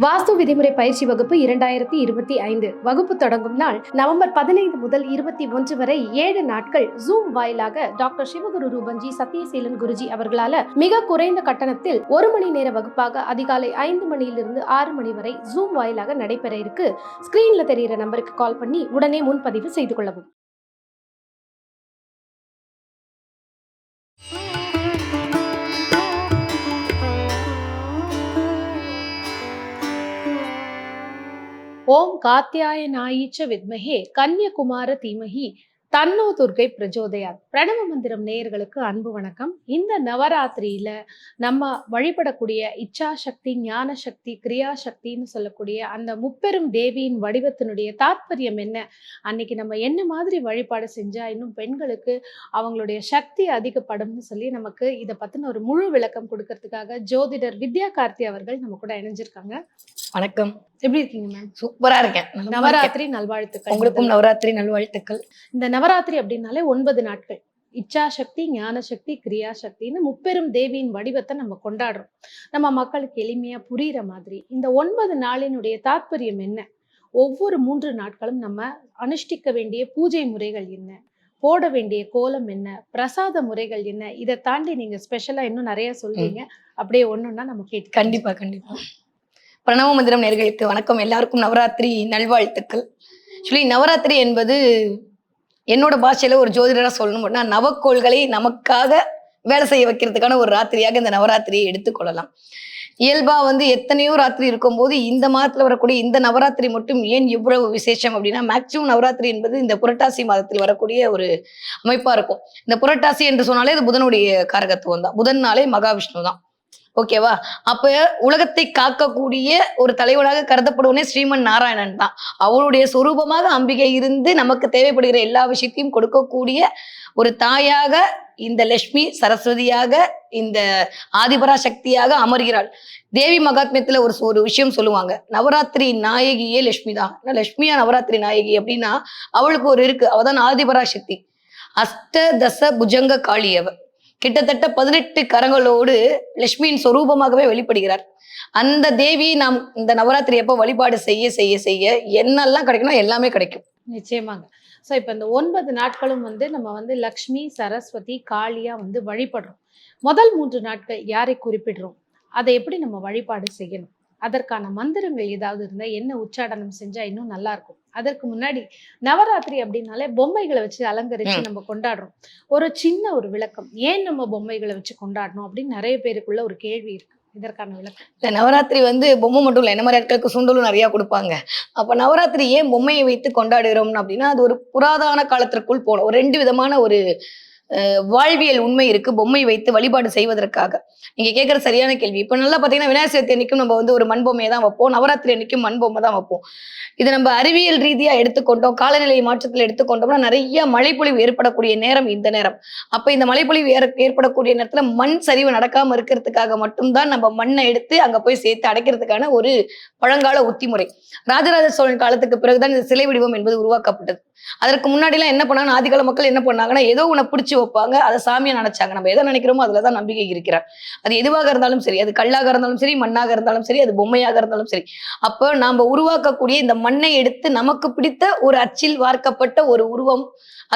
வாஸ்து விதிமுறை பயிற்சி வகுப்பு 2025 வகுப்பு தொடங்கும் நாள் நவம்பர் 15 முதல் 21 வரை 7 நாட்கள் ஜூம் வாயிலாக டாக்டர் சிவகுரு ரூபன்ஜி சத்யசீலன் குருஜி அவர்களால மிக குறைந்த கட்டணத்தில் 1 மணி நேர வகுப்பாக அதிகாலை 5 மணியிலிருந்து 6 மணி வரை ஜூம் வாயிலாக நடைபெற இருக்கு. ஸ்கிரீன்ல தெரிகிற நம்பருக்கு கால் பண்ணி உடனே முன்பதிவு செய்து கொள்ளவும். ஓம் காத்யாயனாயிச்ச வித்மஹே கன்யகுமார தீமஹி தன்னோ துர்கை பிரஜோதயாத். பிரணவ மந்திரம் நேயர்களுக்கு அன்பு வணக்கம். இந்த நவராத்திரியில நம்ம வழிபடக்கூடிய இச்சா சக்தி, ஞான சக்தி, கிரியா சக்தின்னு சொல்லக்கூடிய அந்த முப்பெரும் தேவியின் வடிவத்தினுடைய தாற்பயம் என்ன, அன்னைக்கு நம்ம என்ன மாதிரி வழிபாடு செஞ்சா இன்னும் பெண்களுக்கு அவங்களுடைய சக்தி அதிகப்படும்னு சொல்லி நமக்கு இதை பத்தின ஒரு முழு விளக்கம் கொடுக்கறதுக்காக ஜோதிடர் வித்யா கார்த்தி அவர்கள் நம்ம கூட இணைஞ்சிருக்காங்க. வணக்கம், எப்படி இருக்கீங்க மேம்? சூப்பரா இருக்கேன். நவராத்திரி நல்வாழ்த்துக்கள். உங்களுக்கும் நவராத்திரி நல்வாழ்த்துக்கள். இந்த நவராத்திரி அப்படின்னாலே 9 நாட்கள் இச்சா சக்தி, ஞான சக்தி, கிரியா சக்தின்னு முப்பெரும் தேவியின் வடிவத்தை நம்ம கொண்டாடுறோம். நம்ம மக்களுக்கு எளிமையா புரியுற மாதிரி இந்த 9 நாளினுடைய தாற்பயம் என்ன, ஒவ்வொரு 3 நாட்களும் நம்ம அனுஷ்டிக்க வேண்டிய பூஜை முறைகள் என்ன, போட வேண்டிய கோலம் என்ன, பிரசாத முறைகள் என்ன, இதை தாண்டி நீங்க ஸ்பெஷலா இன்னும் நிறைய சொல்றீங்க. அப்படியே ஒண்ணுன்னா நம்ம கேட்டு. கண்டிப்பா கண்டிப்பா. பிரணவ மந்திரம் நேயர்களுக்கு வணக்கம். எல்லாருக்கும் நவராத்திரி நல்வாழ்த்துக்கள். ஆக்சுவலி நவராத்திரி என்பது என்னோட பாஷையில ஒரு ஜோதிடரா சொல்லணும் அப்படின்னா, நவக்கோள்களை நமக்காக வேலை செய்ய வைக்கிறதுக்கான ஒரு ராத்திரியாக இந்த நவராத்திரியை எடுத்துக்கொள்ளலாம். இயல்பா எத்தனையோ ராத்திரி இருக்கும்போது இந்த மாதத்துல வரக்கூடிய இந்த நவராத்திரி மட்டும் ஏன் இவ்வளவு விசேஷம் அப்படின்னா, மேக்சிமம் நவராத்திரி என்பது இந்த புரட்டாசி மாதத்தில் வரக்கூடிய ஒரு அமைப்பா இருக்கும். இந்த புரட்டாசி என்று சொன்னாலே அது புதனுடைய காரகத்துவம் தான். புதன்னாலே மகாவிஷ்ணு தான். ஓகேவா? அப்ப உலகத்தை காக்கக்கூடிய ஒரு தலைவனாக கருதப்படுவனே ஸ்ரீமன் நாராயணன் தான். அவருடைய சொரூபமாக அம்பிகை இருந்து நமக்கு தேவைப்படுகிற எல்லா விஷயத்தையும் கொடுக்கக்கூடிய ஒரு தாயாக இந்த லட்சுமி சரஸ்வதியாக இந்த ஆதிபரா சக்தியாக அமர்கிறாள். தேவி மகாத்மியத்துல ஒரு விஷயம் சொல்லுவாங்க, நவராத்திரி நாயகியே லட்சுமி தான். லட்சுமியா நவராத்திரி நாயகி அப்படின்னா அவளுக்கு ஒரு இருக்கு, அவதான் ஆதிபரா சக்தி. அஷ்டதச புஜங்க காளி அவ. கிட்டத்தட்ட 18 கரங்களோடு லட்சுமியின் சொரூபமாகவே வெளிப்படுகிறார். அந்த தேவி நாம் இந்த நவராத்திரி எப்ப வழிபாடு செய்ய செய்ய செய்ய என்னெல்லாம் கிடைக்கணும் எல்லாமே கிடைக்கும். நிச்சயமாக. ஸோ இப்போ இந்த 9 நாட்களும் நம்ம லக்ஷ்மி, சரஸ்வதி, காளியா வழிபடுறோம். முதல் 3 நாட்கள் யாரை குறிப்பிடுறோம், அதை எப்படி நம்ம வழிபாடு செய்யணும், அதற்கான மந்திரங்கள் ஏதாவது இருந்தால் என்ன உச்சாடனம் செஞ்சா இன்னும் நல்லா இருக்கும். அதற்கு முன்னாடி நவராத்திரி அப்படின்னாலே பொம்மைகளை வச்சு அலங்கரிச்சு நம்ம கொண்டாடுறோம். ஒரு சின்ன ஒரு விளக்கம், ஏன் நம்ம பொம்மைகளை வச்சு கொண்டாடணும் அப்படின்னு நிறைய பேருக்குள்ள ஒரு கேள்வி இருக்கு. இதற்கான விளக்கம். இந்த நவராத்திரி பொம்மை மட்டும் இல்லை, என்ன மாதிரி ஆட்களுக்கு சுண்டலும் நிறைய கொடுப்பாங்க. அப்ப நவராத்திரி ஏன் பொம்மையை வைத்து கொண்டாடுகிறோம்னு அப்படின்னா, அது ஒரு புராதன காலத்திற்குள் போனோம். ஒரு 2 விதமான ஒரு வாழ்வியல் உண்மை இருக்கு பொம்மை வைத்து வழிபாடு செய்வதற்காக. நீங்க கேட்கற சரியான கேள்வி. இப்ப நல்லா பாத்தீங்கன்னா, விநாயகர் சதுர்த்தி அன்னைக்கும் நம்ம ஒரு மண் பொம்மையை தான் வைப்போம். நவராத்திரி அன்னைக்கும் மண் பொம்மை தான் வைப்போம். இது நம்ம அறிவியல் ரீதியா எடுத்துக்கொண்டோம், காலநிலை மாற்றத்தில் எடுத்துக்கொண்டோம்னா நிறைய மழைப்பொழிவு ஏற்படக்கூடிய நேரம் இந்த நேரம். அப்ப இந்த மழைப்பொழிவு ஏற்படக்கூடிய நேரத்துல மண் சரிவு நடக்காம இருக்கிறதுக்காக மட்டும்தான் நம்ம மண்ணை எடுத்து அங்க போய் சேர்த்து அடைக்கிறதுக்கான ஒரு பழங்கால உத்திமுறை. ராஜராஜ சோழன் காலத்துக்கு பிறகுதான் இந்த சிலை வடிவம் என்பது உருவாக்கப்பட்டது. அதற்கு முன்னாடி எல்லாம் என்ன பண்ணாங்க, ஆதிகால மக்கள் என்ன பண்ணாங்கன்னா, ஏதோ உன்னை பிடிச்சி வைப்பாங்க, அதை சாமியா நினைச்சாங்க. நம்ம எதை நினைக்கிறோமோ அதுலதான் நம்பிக்கை இருக்கிறார். அது எதுவாக இருந்தாலும் சரி, அது கல்லாக இருந்தாலும் சரி, மண்ணாக இருந்தாலும் சரி, அது பொம்மையாக இருந்தாலும் சரி. அப்போ நாம உருவாக்கக்கூடிய இந்த மண்ணை எடுத்து நமக்கு பிடித்த ஒரு அச்சில் வார்க்கப்பட்ட ஒரு உருவம்,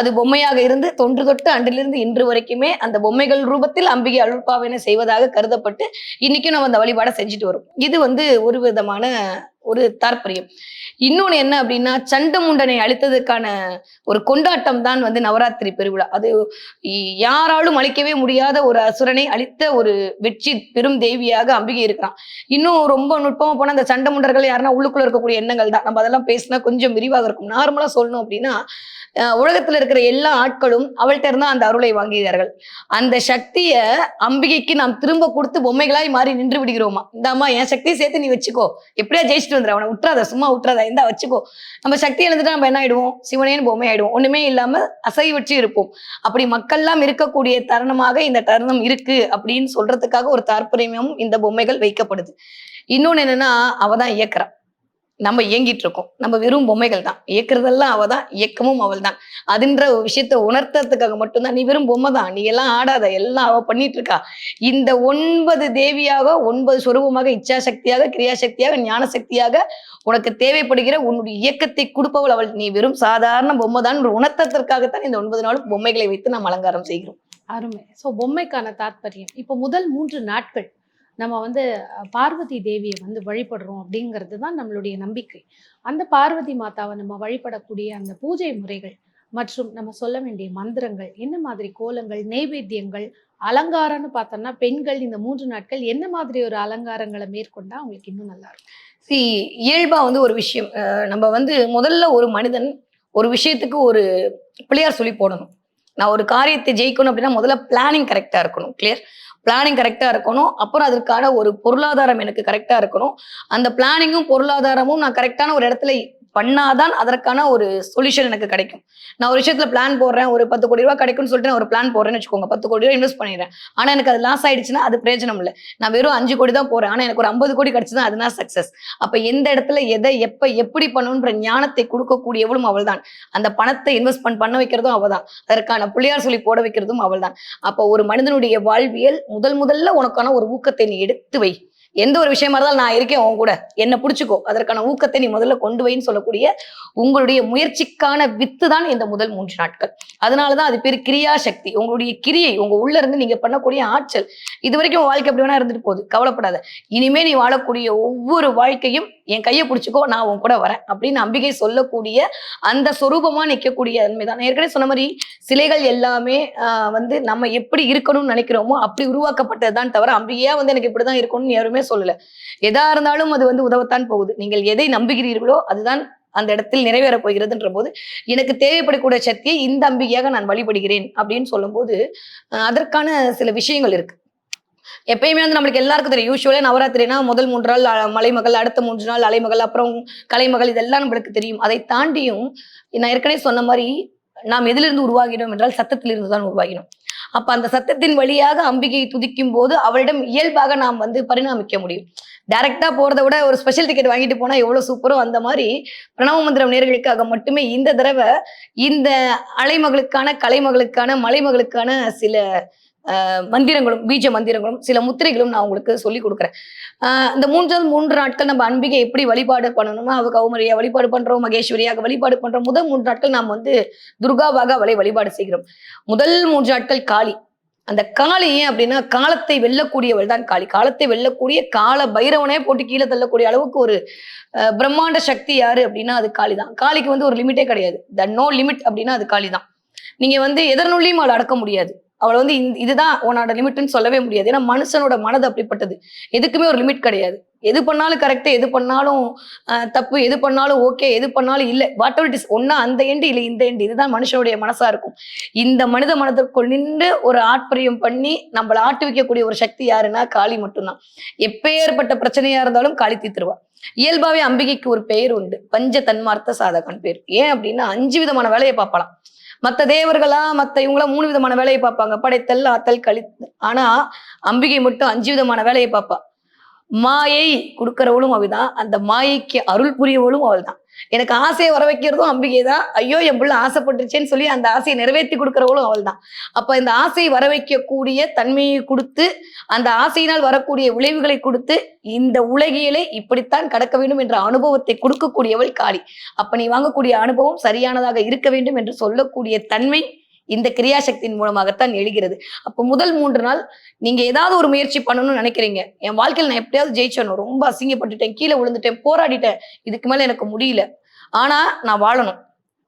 அது பொம்மையாக இருந்து தொன்று தொட்டு அன்றிலிருந்து இன்று வரைக்குமே அந்த பொம்மைகள் ரூபத்தில் அம்பிகை அருள்பாவினை செய்வதாக கருதப்பட்டு இன்னைக்கும் நம்ம அந்த வழிபாடை செஞ்சுட்டு வரும். இது ஒரு விதமான ஒரு தாற்பயம். இன்னொன்னு என்ன அப்படின்னா, சண்டமுண்டனை அழித்ததுக்கான ஒரு கொண்டாட்டம் தான் நவராத்திரி பெருவிழா. அது யாராலும் அழிக்கவே முடியாத ஒரு அசுரனை அழித்த ஒரு வெற்றி பெரும் தேவியாக அம்பிகை இருக்கிறான். இன்னும் ரொம்ப நுட்பமா போனா அந்த சண்டமுண்டர்கள் யாருன்னா உள்ளுக்குள்ள இருக்கக்கூடிய எண்ணங்கள் தான். நம்ம அதெல்லாம் பேசினா கொஞ்சம் விரிவாக இருக்கும். நார்மலா சொல்லணும் அப்படின்னா, உலகத்துல இருக்கிற எல்லா ஆட்களும் அவள்கிட்ட இருந்தா அந்த அருளை வாங்குகிறார்கள். அந்த சக்திய அம்பிகைக்கு நாம் திரும்ப கொடுத்து பொம்மைகளாய் மாறி நின்று விடுகிறோமா. இந்தாமா என் சக்தியை சேர்த்து நீ வச்சுக்கோ, எப்படியா ஜெயிச்சுட்டு வந்துடுற, அவனை விட்டுறாத, சும்மா விட்டுறாத, இந்தா வச்சுக்கோ. நம்ம சக்தி எழுந்துட்டா நம்ம என்ன ஆயிடுவோம், சிவனேன்னு பொம்மை ஆயிடுவோம், ஒண்ணுமே இல்லாம அசைவற்று இருப்போம். அப்படி மக்கள்லாம் இருக்கக்கூடிய தருணமாக இந்த தருணம் இருக்கு அப்படின்னு சொல்றதுக்காக ஒரு தாற்பயமும் இந்த பொம்மைகள் வைக்கப்படுது. இன்னொன்னு என்னன்னா, அவதான் இயக்குறா. நம்ம இயங்கிட்டு இருக்கோம். நம்ம வெறும் பொம்மைகள் தான். இயக்குறதெல்லாம் அவ தான், இயக்கமும் அவள் தான். அதுன்ற ஒரு விஷயத்த உணர்த்துறதுக்காக மட்டும்தான், நீ வெறும் பொம்மை தான். நீ எல்லாம் ஆடாத. எல்லாம் அவ பண்ணிட்டு இருக்கா. இந்த 9 தேவியாக, 9 சொரூபமாக, இச்சாசக்தியாக, கிரியாசக்தியாக, ஞான சக்தியாக உனக்கு தேவைப்படுகிற உன்னுடைய இயக்கத்தை கொடுப்பவள் அவள். நீ வெறும் சாதாரண பொம்மை தான் உணர்த்ததற்காகத்தான் இந்த 9 நாளும் பொம்மைகளை வைத்து நாம் அலங்காரம் செய்கிறோம். அருமை. சோ பொம்மைக்கான தாத்பரியம். இப்போ முதல் 3 நாட்கள் நம்ம வந்து பார்வதி தேவியை வந்து வழிபடுறோம் அப்படிங்கிறது தான் நம்மளுடைய நம்பிக்கை. அந்த பார்வதி மாதாவை நம்ம வழிபடக்கூடிய அந்த பூஜை முறைகள் மற்றும் நம்ம சொல்ல வேண்டிய மந்திரங்கள், என்ன மாதிரி கோலங்கள், நெய்வேத்தியங்கள், அலங்காரம்னு பார்த்தோம்னா பெண்கள் இந்த 3 நாட்கள் என்ன மாதிரி ஒரு அலங்காரங்களை மேற்கொண்டா அவங்களுக்கு இன்னும் நல்லா இருக்கும்? சி இயல்பா வந்து ஒரு விஷயம் நம்ம வந்து முதல்ல ஒரு மனிதன் ஒரு விஷயத்துக்கு ஒரு பிள்ளையார் சொல்லி போடணும். நான் ஒரு காரியத்தை ஜெயிக்கணும் அப்படின்னா முதல்ல பிளானிங் கரெக்டா இருக்கணும். கிளியர். பிளானிங் கரெக்டா இருக்கணும். அப்புறம் அதற்கான ஒரு பொருளாதாரம் எனக்கு கரெக்டா இருக்கணும். அந்த பிளானிங்கும் பொருளாதாரமும் நான் கரெக்டான ஒரு இடத்துல பண்ணாதான் அதற்கான ஒரு சொல்யூஷன் எனக்கு கிடைக்கும். நான் ஒரு விஷயத்துல பிளான் போடுறேன், ஒரு 10 கோடி ரூபாய் கிடைக்கும்னு சொல்லிட்டு நான் ஒரு பிளான் போடுறேன்னு வச்சுக்கோங்க. 10 கோடி ரூபாய் இன்வெஸ்ட் பண்ணிடுறேன். ஆனா எனக்கு அது லாஸ் ஆயிடுச்சுன்னா அது பிரயோஜனம் இல்லை. நான் வெறும் 5 கோடி தான் போறேன். ஆனா எனக்கு ஒரு 50 கோடி கிடைச்சுதான் அதுதான் சக்சஸ். அப்ப எந்த இடத்துல எதை எப்ப எப்படி பண்ணணும்ன்ற ஞானத்தை கொடுக்கக்கூடியவளும் அவள் தான். அந்த பணத்தை இன்வெஸ்ட்மெண்ட் பண்ண வைக்கிறதும் அவள் தான். அதற்கான பிள்ளையார் சொல்லி போட வைக்கிறதும் அவள் தான். அப்ப ஒரு மனிதனுடைய வாழ்வியல் முதல்ல உனக்கான ஒரு ஊக்கத்தை நீ எடுத்து வை. எந்த ஒரு விஷயமா இருந்தாலும் நான் இருக்கேன் உன் கூட, என்ன புடிச்சுக்கோ, அதற்கான ஊக்கத்தை நீ முதல்ல கொண்டு வைன்னு சொல்லக்கூடிய உங்களுடைய முயற்சிக்கான வித்து தான் இந்த முதல் 3 நாட்கள். அதனாலதான் அது பேர் கிரியா சக்தி. உங்களுடைய கிரியை, உங்க உள்ள இருந்து நீங்க பண்ணக்கூடிய ஆற்றல். இது வரைக்கும் உன் வாழ்க்கை எப்படி வேணா இருந்துட்டு போகுது, கவலைப்படாத. இனிமே நீ வாழக்கூடிய ஒவ்வொரு வாழ்க்கையும் என் கையை பிடிச்சிக்கோ, நான் உன் கூட வரேன் அப்படின்னு அம்பிகை சொல்லக்கூடிய அந்த சொரூபமா நிற்கக்கூடிய தன்மைதான். ஏற்கனவே சொன்ன மாதிரி சிலைகள் எல்லாமே வந்து நம்ம எப்படி இருக்கணும்னு நினைக்கிறோமோ அப்படி உருவாக்கப்பட்டதுதான் தவிர அம்பிகையா வந்து எனக்கு இப்படிதான் இருக்கணும்னு யாருமே சொல்லல. எதா இருந்தாலும் அது வந்து உதவத்தான் போகுது. நீங்கள் எதை நம்புகிறீர்களோ அதுதான் அந்த இடத்தில் நிறைவேற போகிறதுன்ற போது எனக்கு தேவைப்படக்கூடிய சக்தியை இந்த அம்பிகையாக நான் வழிபடுகிறேன் அப்படின்னு சொல்லும் போது அதற்கான சில விஷயங்கள் இருக்கு. எப்பயுமே வந்து நம்மளுக்கு எல்லாருக்கும் தெரியும். யூஸ்வலா நவராத்திரினா முதல் 3 நாள் மலைமகள், அடுத்த 3 நாள் அலைமகள், அப்புறம் கலைமகள், இதெல்லாம் நம்மளுக்கு தெரியும். அதை தாண்டியும் நான் ஏற்கனவே சொன்ன மாதிரி நாம் எதிலிருந்து உருவாகினோம் என்றால் சத்தத்திலிருந்து தான் உருவாகினோம். அப்ப அந்த சத்தத்தின் வழியாக அம்பிகையை துதிக்கும் போது அவளிடம் இயல்பாக நாம் வந்து பரிணாமிக்க முடியும். டைரக்டா போறதை விட ஒரு ஸ்பெஷல் டிக்கெட் வாங்கிட்டு போனா எவ்வளவு சூப்பரோ அந்த மாதிரி பிரணவ மந்திரம் நேயர்களுக்காக மட்டுமே இந்த தடவை இந்த அலைமகளுக்கான, கலைமகளுக்கான, மலைமகளுக்கான சில மந்திரங்களும், பீஜ மந்திரங்களும், சில முத்திரைகளும் நான் உங்களுக்கு சொல்லி கொடுக்குறேன். இந்த 3 நாட்கள் நம்ம அம்பிகை எப்படி வழிபாடு பண்ணணும்னா, அவ கௌமரியா வழிபாடு பண்றோம், மகேஸ்வரியாக வழிபாடு பண்றோம். முதல் 3 நாட்கள் நாம் வந்து துர்காவாக அவளை வழிபாடு செய்கிறோம். முதல் 3 நாட்கள் காளி. அந்த காளி ஏன் அப்படின்னா காலத்தை வெல்லக்கூடியவள் தான் காளி. காலத்தை வெல்லக்கூடிய கால பைரவனே போட்டு கீழே தள்ளக்கூடிய அளவுக்கு ஒரு பிரம்மாண்ட சக்தி யாரு அப்படின்னா அது காளி தான். காளிக்கு வந்து ஒரு லிமிட்டே கிடையாது. த நோ லிமிட் அப்படின்னா அது காளி தான். நீங்க வந்து எதனுள்ளையும் அவளை அடக்க முடியாது. அவளை வந்து இதுதான் உன்னோட லிமிட்னு சொல்லவே முடியாது. ஏன்னா மனுஷனோட மனது அப்படிப்பட்டது. எதுக்குமே ஒரு லிமிட் கிடையாது. எது பண்ணாலும் கரெக்ட், எது பண்ணாலும் தப்பு, எது பண்ணாலும் ஓகே, எது பண்ணாலும் இல்லை, வாட் எவர் இட் இஸ், ஒன்னா அந்த எண்டு இல்லை இந்த எண்டு. இதுதான் மனுஷனுடைய மனசா இருக்கும். இந்த மனித மனதிற்குள் நின்று ஒரு ஆட்பரியம் பண்ணி நம்மளை ஆட்டு வைக்கக்கூடிய ஒரு சக்தி யாருன்னா காளி மட்டும்தான். எப்பேற்பட்ட பிரச்சனையா இருந்தாலும் காளி தீர்த்துருவா. இயல்பாவே அம்பிகைக்கு ஒரு பெயர் உண்டு, பஞ்ச தன்மார்த்த சாதகன் பேர். ஏன் அப்படின்னா 5 விதமான வேலையை பார்க்கலாம். மத்த தேவர்களா மத்த இவங்களா 3 விதமான வேலையை பார்ப்பாங்க, படைத்தல், ஆத்தல், கழித்தல். ஆனா அம்பிகை மட்டும் 5 விதமான வேலையை பார்ப்பா. மாயை கொடுக்கறவளும் அவள்தான், அந்த மாயைக்கு அருள் புரியவளும் அவள் தான். எனக்கு ஆசையை வர வைக்கிறதும் அம்பிகை தான். ஐயோ என் பிள்ளை ஆசைப்பட்டுருச்சேன்னு சொல்லி அந்த ஆசையை நிறைவேற்றி கொடுக்கறவளும் அவள் தான். அப்ப இந்த ஆசையை வர வைக்கக்கூடிய தன்மையை கொடுத்து, அந்த ஆசையினால் வரக்கூடிய விளைவுகளை கொடுத்து, இந்த உலகியலை இப்படித்தான் கடக்க வேண்டும் என்ற அனுபவத்தை கொடுக்கக்கூடியவள் காளி. அப்ப நீ வாங்கக்கூடிய அனுபவம் சரியானதாக இருக்க வேண்டும் என்று சொல்லக்கூடிய தன்மை இந்த கிரியாசக்தியின் மூலமாகத்தான் எழுகிறது. அப்போ முதல் 3 நாள் நீங்க ஏதாவது ஒரு முயற்சி பண்ணணும்னு நினைக்கிறீங்க. என் வாழ்க்கையில் நான் எப்படியாவது ஜெயிச்சணும், ரொம்ப அசிங்கப்பட்டுட்டேன், கீழே விழுந்துட்டேன், போராடிட்டேன், இதுக்கு மேல எனக்கு முடியல, ஆனா நான் வாழணும்,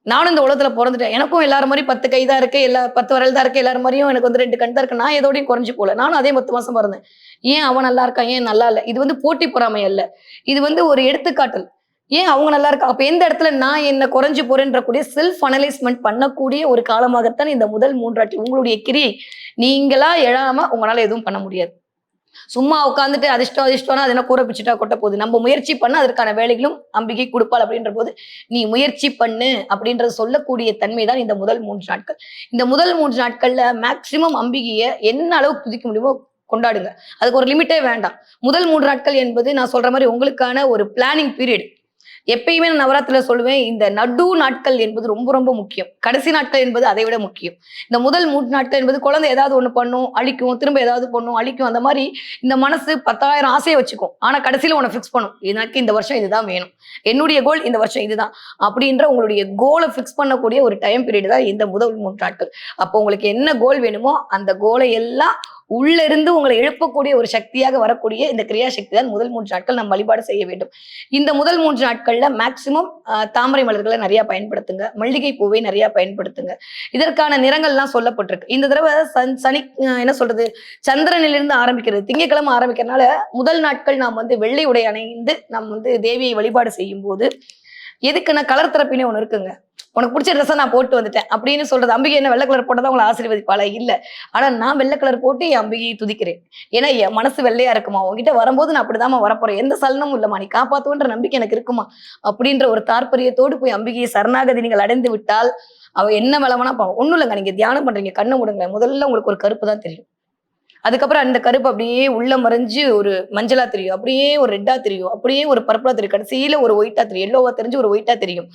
நானும் இந்த உலகத்துல பிறந்துட்டேன், எனக்கும் எல்லாரும் மாதிரி 10 கை தான் இருக்கு, 10 விரல் தான் இருக்கு, எல்லாரும் மாதிரியும் எனக்கு வந்து 2 கண் தான் இருக்கு, நான் எதோடையும் குறைஞ்சு போல, நானும் அதே 10 மாசம் பிறந்தேன், ஏன் அவன் நல்லா இருக்கான், ஏன் நல்லா இல்லை. இது வந்து போட்டி பொறாமை அல்ல, இது வந்து ஒரு எடுத்துக்காட்டல். ஏன் அவங்க நல்லா இருக்கா, அப்ப எந்த இடத்துல நான் என்ன குறைஞ்சு போறேன்ற கூடிய செல்ஃப் அனலைஸ்மெண்ட் பண்ணக்கூடிய ஒரு காலமாகத்தான் இந்த முதல் 3 நாட்கள். உங்களுடைய கிரியை நீங்களா எழாம உங்களால எதுவும் பண்ண முடியாது. சும்மா உட்காந்துட்டு அதிர்ஷ்டம்னா அது என்ன கூரை பிச்சுட்டா கொட்ட போகுது. நம்ம முயற்சி பண்ண அதற்கான வேலைகளும் அம்பிகை கொடுப்பாள். அப்படின்ற போது நீ முயற்சி பண்ணு அப்படின்றது சொல்லக்கூடிய தன்மை தான் இந்த முதல் 3 நாட்கள். இந்த முதல் 3 நாட்கள்ல மேக்சிமம் அம்பிகையை என்ன அளவுக்கு துதிக்க முடியுமோ கொண்டாடுங்க. அதுக்கு ஒரு லிமிட்டே வேண்டாம். முதல் 3 நாட்கள் என்பது நான் சொல்ற மாதிரி உங்களுக்கான ஒரு பிளானிங் பீரியட். எப்பயுமே நான் நவராத்திரில சொல்லுவேன், இந்த நடு நாட்கள் என்பது ரொம்ப ரொம்ப முக்கியம். கடைசி நாட்கள் என்பது அதை விட முக்கியம். இந்த முதல் 3 நாட்கள் என்பது குழந்தை ஏதாவது ஒண்ணு பண்ணும், அழிக்கும், திரும்ப ஏதாவது பண்ணும், அழிக்கும். அந்த மாரி இந்த மனசு 10,000 ஆசைய வச்சுக்கும். ஆனா கடைசியில உன்ன ஃபிக்ஸ் பண்ணும். எனக்கு இந்த வருஷம் இதுதான் வேணும். என்னுடைய கோல் இந்த வருஷம் இதுதான். அப்படின்ற உங்களுடைய கோல ஃபிக்ஸ் பண்ணக்கூடிய ஒரு டைம் பீரியட் தான் இந்த முதல் 3 நாட்கள். அப்போ உங்களுக்கு என்ன கோல் வேணுமோ அந்த கோலை எல்லாம் உள்ள இருந்து உங்களை எழுப்பக்கூடிய ஒரு சக்தியாக வரக்கூடிய இந்த கிரியா சக்தி தான் முதல் 3 நாட்கள் நாம் வழிபாடு செய்ய வேண்டும். இந்த முதல் 3 நாட்கள்ல மேக்சிமம் தாமரை மலர்களை நிறைய பயன்படுத்துங்க, மல்லிகை பூவை நிறைய பயன்படுத்துங்க. இதற்கான நிறங்கள்லாம் சொல்லப்பட்டிருக்கு. இந்த தடவை சனி என்ன சொல்றது, சந்திரனிலிருந்து ஆரம்பிக்கிறது, திங்கட்கிழமை ஆரம்பிக்கிறதுனால முதல் நாட்கள் நாம் வந்து வெள்ளை உடை அணிந்து நாம் வந்து தேவியை வழிபாடு செய்யும் போது எதுக்குன்னா கலர் தெரப்பினே ஒண்ணு இருக்குங்க. உனக்கு பிடிச்ச ட்ரெஸ்ஸை நான் போட்டு வந்துட்டேன் அப்படின்னு சொல்றது. அம்பிகை என்ன வெள்ளை கலர் போட்டதான் உங்களை ஆசீர்வதிப்பாளா? இல்ல. ஆனா நான் வெள்ளை கலர் போட்டு என் அம்பிகையை துதிக்கிறேன். ஏன்னா என் மனசு வெள்ளையா இருக்குமா, உங்ககிட்ட வரும்போது நான் அப்படிதாம்மா வரப்போறேன், எந்த சலனமும் இல்லம்மா, நீ காப்பாத்துவன்ற நம்பிக்கை எனக்கு இருக்குமா அப்படின்ற ஒரு தாற்பரியத்தோடு போய் அம்பிகையை சரணாகதி நீங்கள் அடைந்து விட்டால் அவ என்ன வளவனா பாவம். ஒண்ணும் இல்லைங்க, நீங்க தியானம் பண்றீங்க, கண்ணு முடுங்களேன், முதல்ல உங்களுக்கு ஒரு கருப்பு தான் தெரியும். அதுக்கப்புறம் அந்த கருப்பு அப்படியே உள்ள மறைஞ்சு ஒரு மஞ்சளா தெரியும், அப்படியே ஒரு ரெட்டா தெரியும், அப்படியே ஒரு பர்பிளா தெரியும், கடைசியில ஒரு ஒயிட்டா தெரியும், எல்லோவா தெரிஞ்சு ஒரு ஒயிட்டா தெரியும்.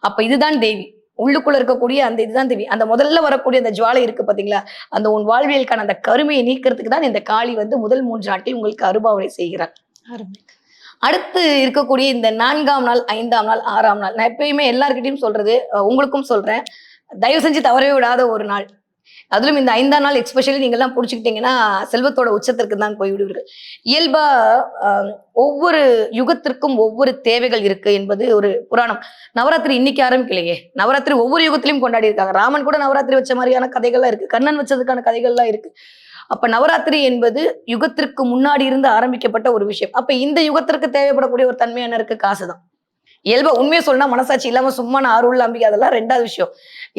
அப்ப இதுதான் தேவி. உள்ளுக்குள்ள இருக்கக்கூடிய அந்த இதுதான் தேவி. அந்த முதல்ல வரக்கூடிய அந்த ஜுவாலை இருக்கு பாத்தீங்களா, அந்த உன் வாழ்வியலுக்கான அந்த கருமையை நீக்கிறதுக்கு தான் இந்த காளி வந்து முதல் 3 நாட்கள் உங்களுக்கு அருபாவனை செய்கிறார். அடுத்து இருக்கக்கூடிய இந்த 4ஆம் நாள், 5ஆம் நாள், 6ஆம் நாள், நான் எப்பயுமே எல்லார்கிட்டையும் சொல்றது, உங்களுக்கும் சொல்றேன், தயவு செஞ்சு தவறவே விடாத ஒரு நாள். அதிலும் இந்த 5ஆம் நாள் எக்ஸ்பெஷலி நீங்க எல்லாம் புடிச்சுக்கிட்டீங்கன்னா செல்வத்தோட உச்சத்திற்கு தான் போய்விடுவீர்கள். இயல்பா ஒவ்வொரு யுகத்திற்கும் ஒவ்வொரு தேவைகள் இருக்கு என்பது ஒரு புராணம். நவராத்திரி இன்னைக்கு ஆரம்பிக்கலையே, நவராத்திரி ஒவ்வொரு யுகத்திலையும் கொண்டாடி இருக்காங்க. ராமன் கூட நவராத்திரி வச்ச மாதிரியான கதைகள்லாம் இருக்கு, கண்ணன் வச்சதுக்கான கதைகள்லாம் இருக்கு. அப்ப நவராத்திரி என்பது யுகத்திற்கு முன்னாடி இருந்து ஆரம்பிக்கப்பட்ட ஒரு விஷயம். அப்ப இந்த யுகத்திற்கு தேவைப்படக்கூடிய ஒரு தன்மை என்ன இருக்கு? காசுதான். இயல்பா உண்மையை சொன்னா மனசாட்சி இல்லாம சும்மா நான் அருள் நம்பிக்கை அதெல்லாம் ரெண்டாவது விஷயம்.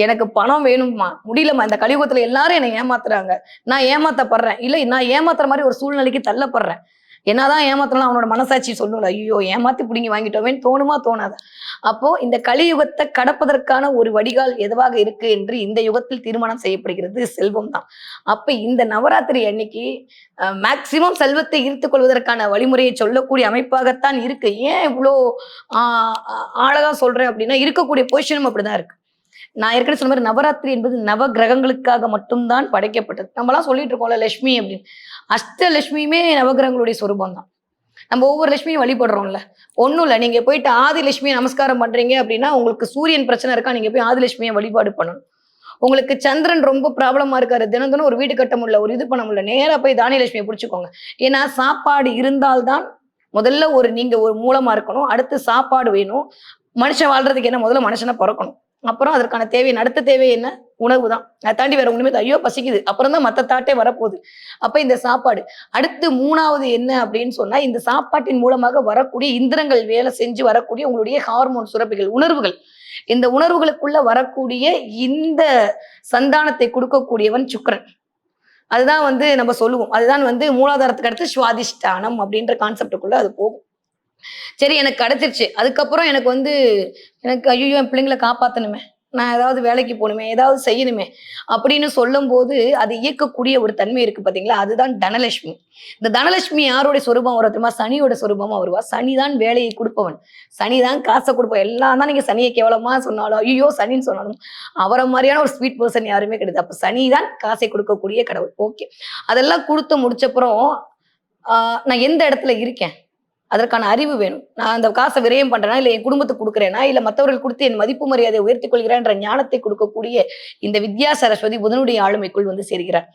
எனக்கு பணம் வேணும்மா, முடியலம்மா, இந்த கலியுகத்துல எல்லாரும் என்னை ஏமாத்துறாங்க, நான் ஏமாத்தப்படுறேன், இல்லை நான் ஏமாத்துற மாதிரி ஒரு சூழ்நிலைக்கு தள்ளப்படுறேன், என்னதான் ஏமாத்தலாம் அவனோட மனசாட்சி சொல்லல, ஐயோ ஏமாத்தி பிடிங்கி வாங்கிட்டோமேன்னு தோணுமா தோணாத? அப்போ இந்த கலியுகத்தை கடப்பதற்கான ஒரு வடிகால் எதுவாக இருக்கு என்று இந்த யுகத்தில் தீர்மானம் செய்யப்படுகிறது செல்வம் தான். அப்ப இந்த நவராத்திரி அன்னைக்கு மேக்சிமம் செல்வத்தை ஈர்த்து கொள்வதற்கான வழிமுறையை சொல்லக்கூடிய அமைப்பாகத்தான் இருக்கு. ஏன் இவ்வளோ அழகா சொல்றேன் அப்படின்னா, இருக்கக்கூடிய பொசிஷனும் அப்படிதான் இருக்கு. நான் ஏற்கனவே சொன்ன மாதிரி நவராத்திரி என்பது நவ கிரகங்களுக்காக மட்டும்தான் படைக்கப்பட்டது. நம்மலாம் சொல்லிட்டு இருக்கோம்ல லட்சுமி அப்படின்னு, அஷ்டலட்சுமியுமே நவகிரகங்களுடைய சொரூபம் தான். நம்ம ஒவ்வொரு லட்சுமியும் வழிபடுறோம்ல, ஒன்றும் இல்லை, நீங்க போயிட்டு ஆதிலட்சுமியை நமஸ்காரம் பண்றீங்க அப்படின்னா உங்களுக்கு சூரியன் பிரச்சனை இருக்கா, நீங்க போய் ஆதிலட்சுமியை வழிபாடு பண்ணணும். உங்களுக்கு சந்திரன் ரொம்ப ப்ராப்ளமா இருக்காரு, தினம் தினம் ஒரு வீடு கட்ட முடியல, ஒரு இது பண்ண முடியல, நேரா போய் தானியலட்சுமியை பிடிச்சிக்கோங்க. ஏன்னா சாப்பாடு இருந்தால்தான் முதல்ல நீங்க ஒரு மூலமா இருக்கணும். அடுத்து சாப்பாடு வேணும். மனுஷன் வாழ்றதுக்கு என்ன, முதல்ல மனுஷனை பிறக்கணும். அப்புறம் அதற்கான தேவை, அடுத்த தேவை என்ன, உணவு தான். அதை தாண்டி வேற ஒண்ணுமே, ஐயோ பசிக்குது, அப்புறம் தான் மத்த தாட்டே வரப்போகுது. அப்ப இந்த சாப்பாடு. அடுத்து 3வது என்ன அப்படின்னு சொன்னா, இந்த சாப்பாட்டின் மூலமாக வரக்கூடிய இந்திரங்கள் வேலை செஞ்சு வரக்கூடிய உங்களுடைய ஹார்மோன் சுரப்பிகள், உணர்வுகள், இந்த உணர்வுகளுக்குள்ள வரக்கூடிய இந்த சந்தானத்தை கொடுக்கக்கூடியவன் சுக்கிரன். அதுதான் வந்து நம்ம சொல்லுவோம், அதுதான் வந்து மூலாதாரத்துக்கு அடுத்து சுவாதிஷ்டானம் அப்படின்ற கான்செப்டுக்குள்ள அது போகும். சரி எனக்கு கிடைச்சிருச்சு, அதுக்கப்புறம் எனக்கு வந்து எனக்கு ஐயோ என் பிள்ளைங்களை காப்பாத்தணுமே, நான் ஏதாவது வேலைக்கு போகணுமே, ஏதாவது செய்யணுமே அப்படின்னு சொல்லும் போது அது இயக்கக்கூடிய ஒரு தன்மை இருக்கு பாத்தீங்களா, அதுதான் தனலட்சுமி. இந்த தனலட்சுமி யாருடைய சொரூபம் வரும் தெரியுமா? சனியோட சொரூபமா வருவா. சனிதான் வேலையை கொடுப்பவன், சனிதான் காசை கொடுப்பவன். எல்லாம் தான் நீங்க சனியை கேவலமா சொன்னாலும், ஐயோ சனின்னு சொன்னாலும், அவரை மாதிரியான ஒரு ஸ்வீட் பர்சன் யாருமே கிடையாது. அப்ப சனிதான் காசை கொடுக்கக்கூடிய கடவுள். ஓகே, அதெல்லாம் கொடுத்து முடிச்சப்புறம் நான் எந்த இடத்துல இருக்கேன், அதற்கான அறிவு வேணும். நான் அந்த காசை விரயம் பண்றேனா, இல்லை என் குடும்பத்துக்கு கொடுக்குறேனா, இல்லை மற்றவர்கள் கொடுத்து என் மதிப்பு மரியாதையை உயர்த்திக் கொள்கிறேன்ற ஞானத்தை கொடுக்கக்கூடிய இந்த வித்யா சரஸ்வதி புதனுடைய ஆளுமைக்குள் வந்து சேர்கிறார்.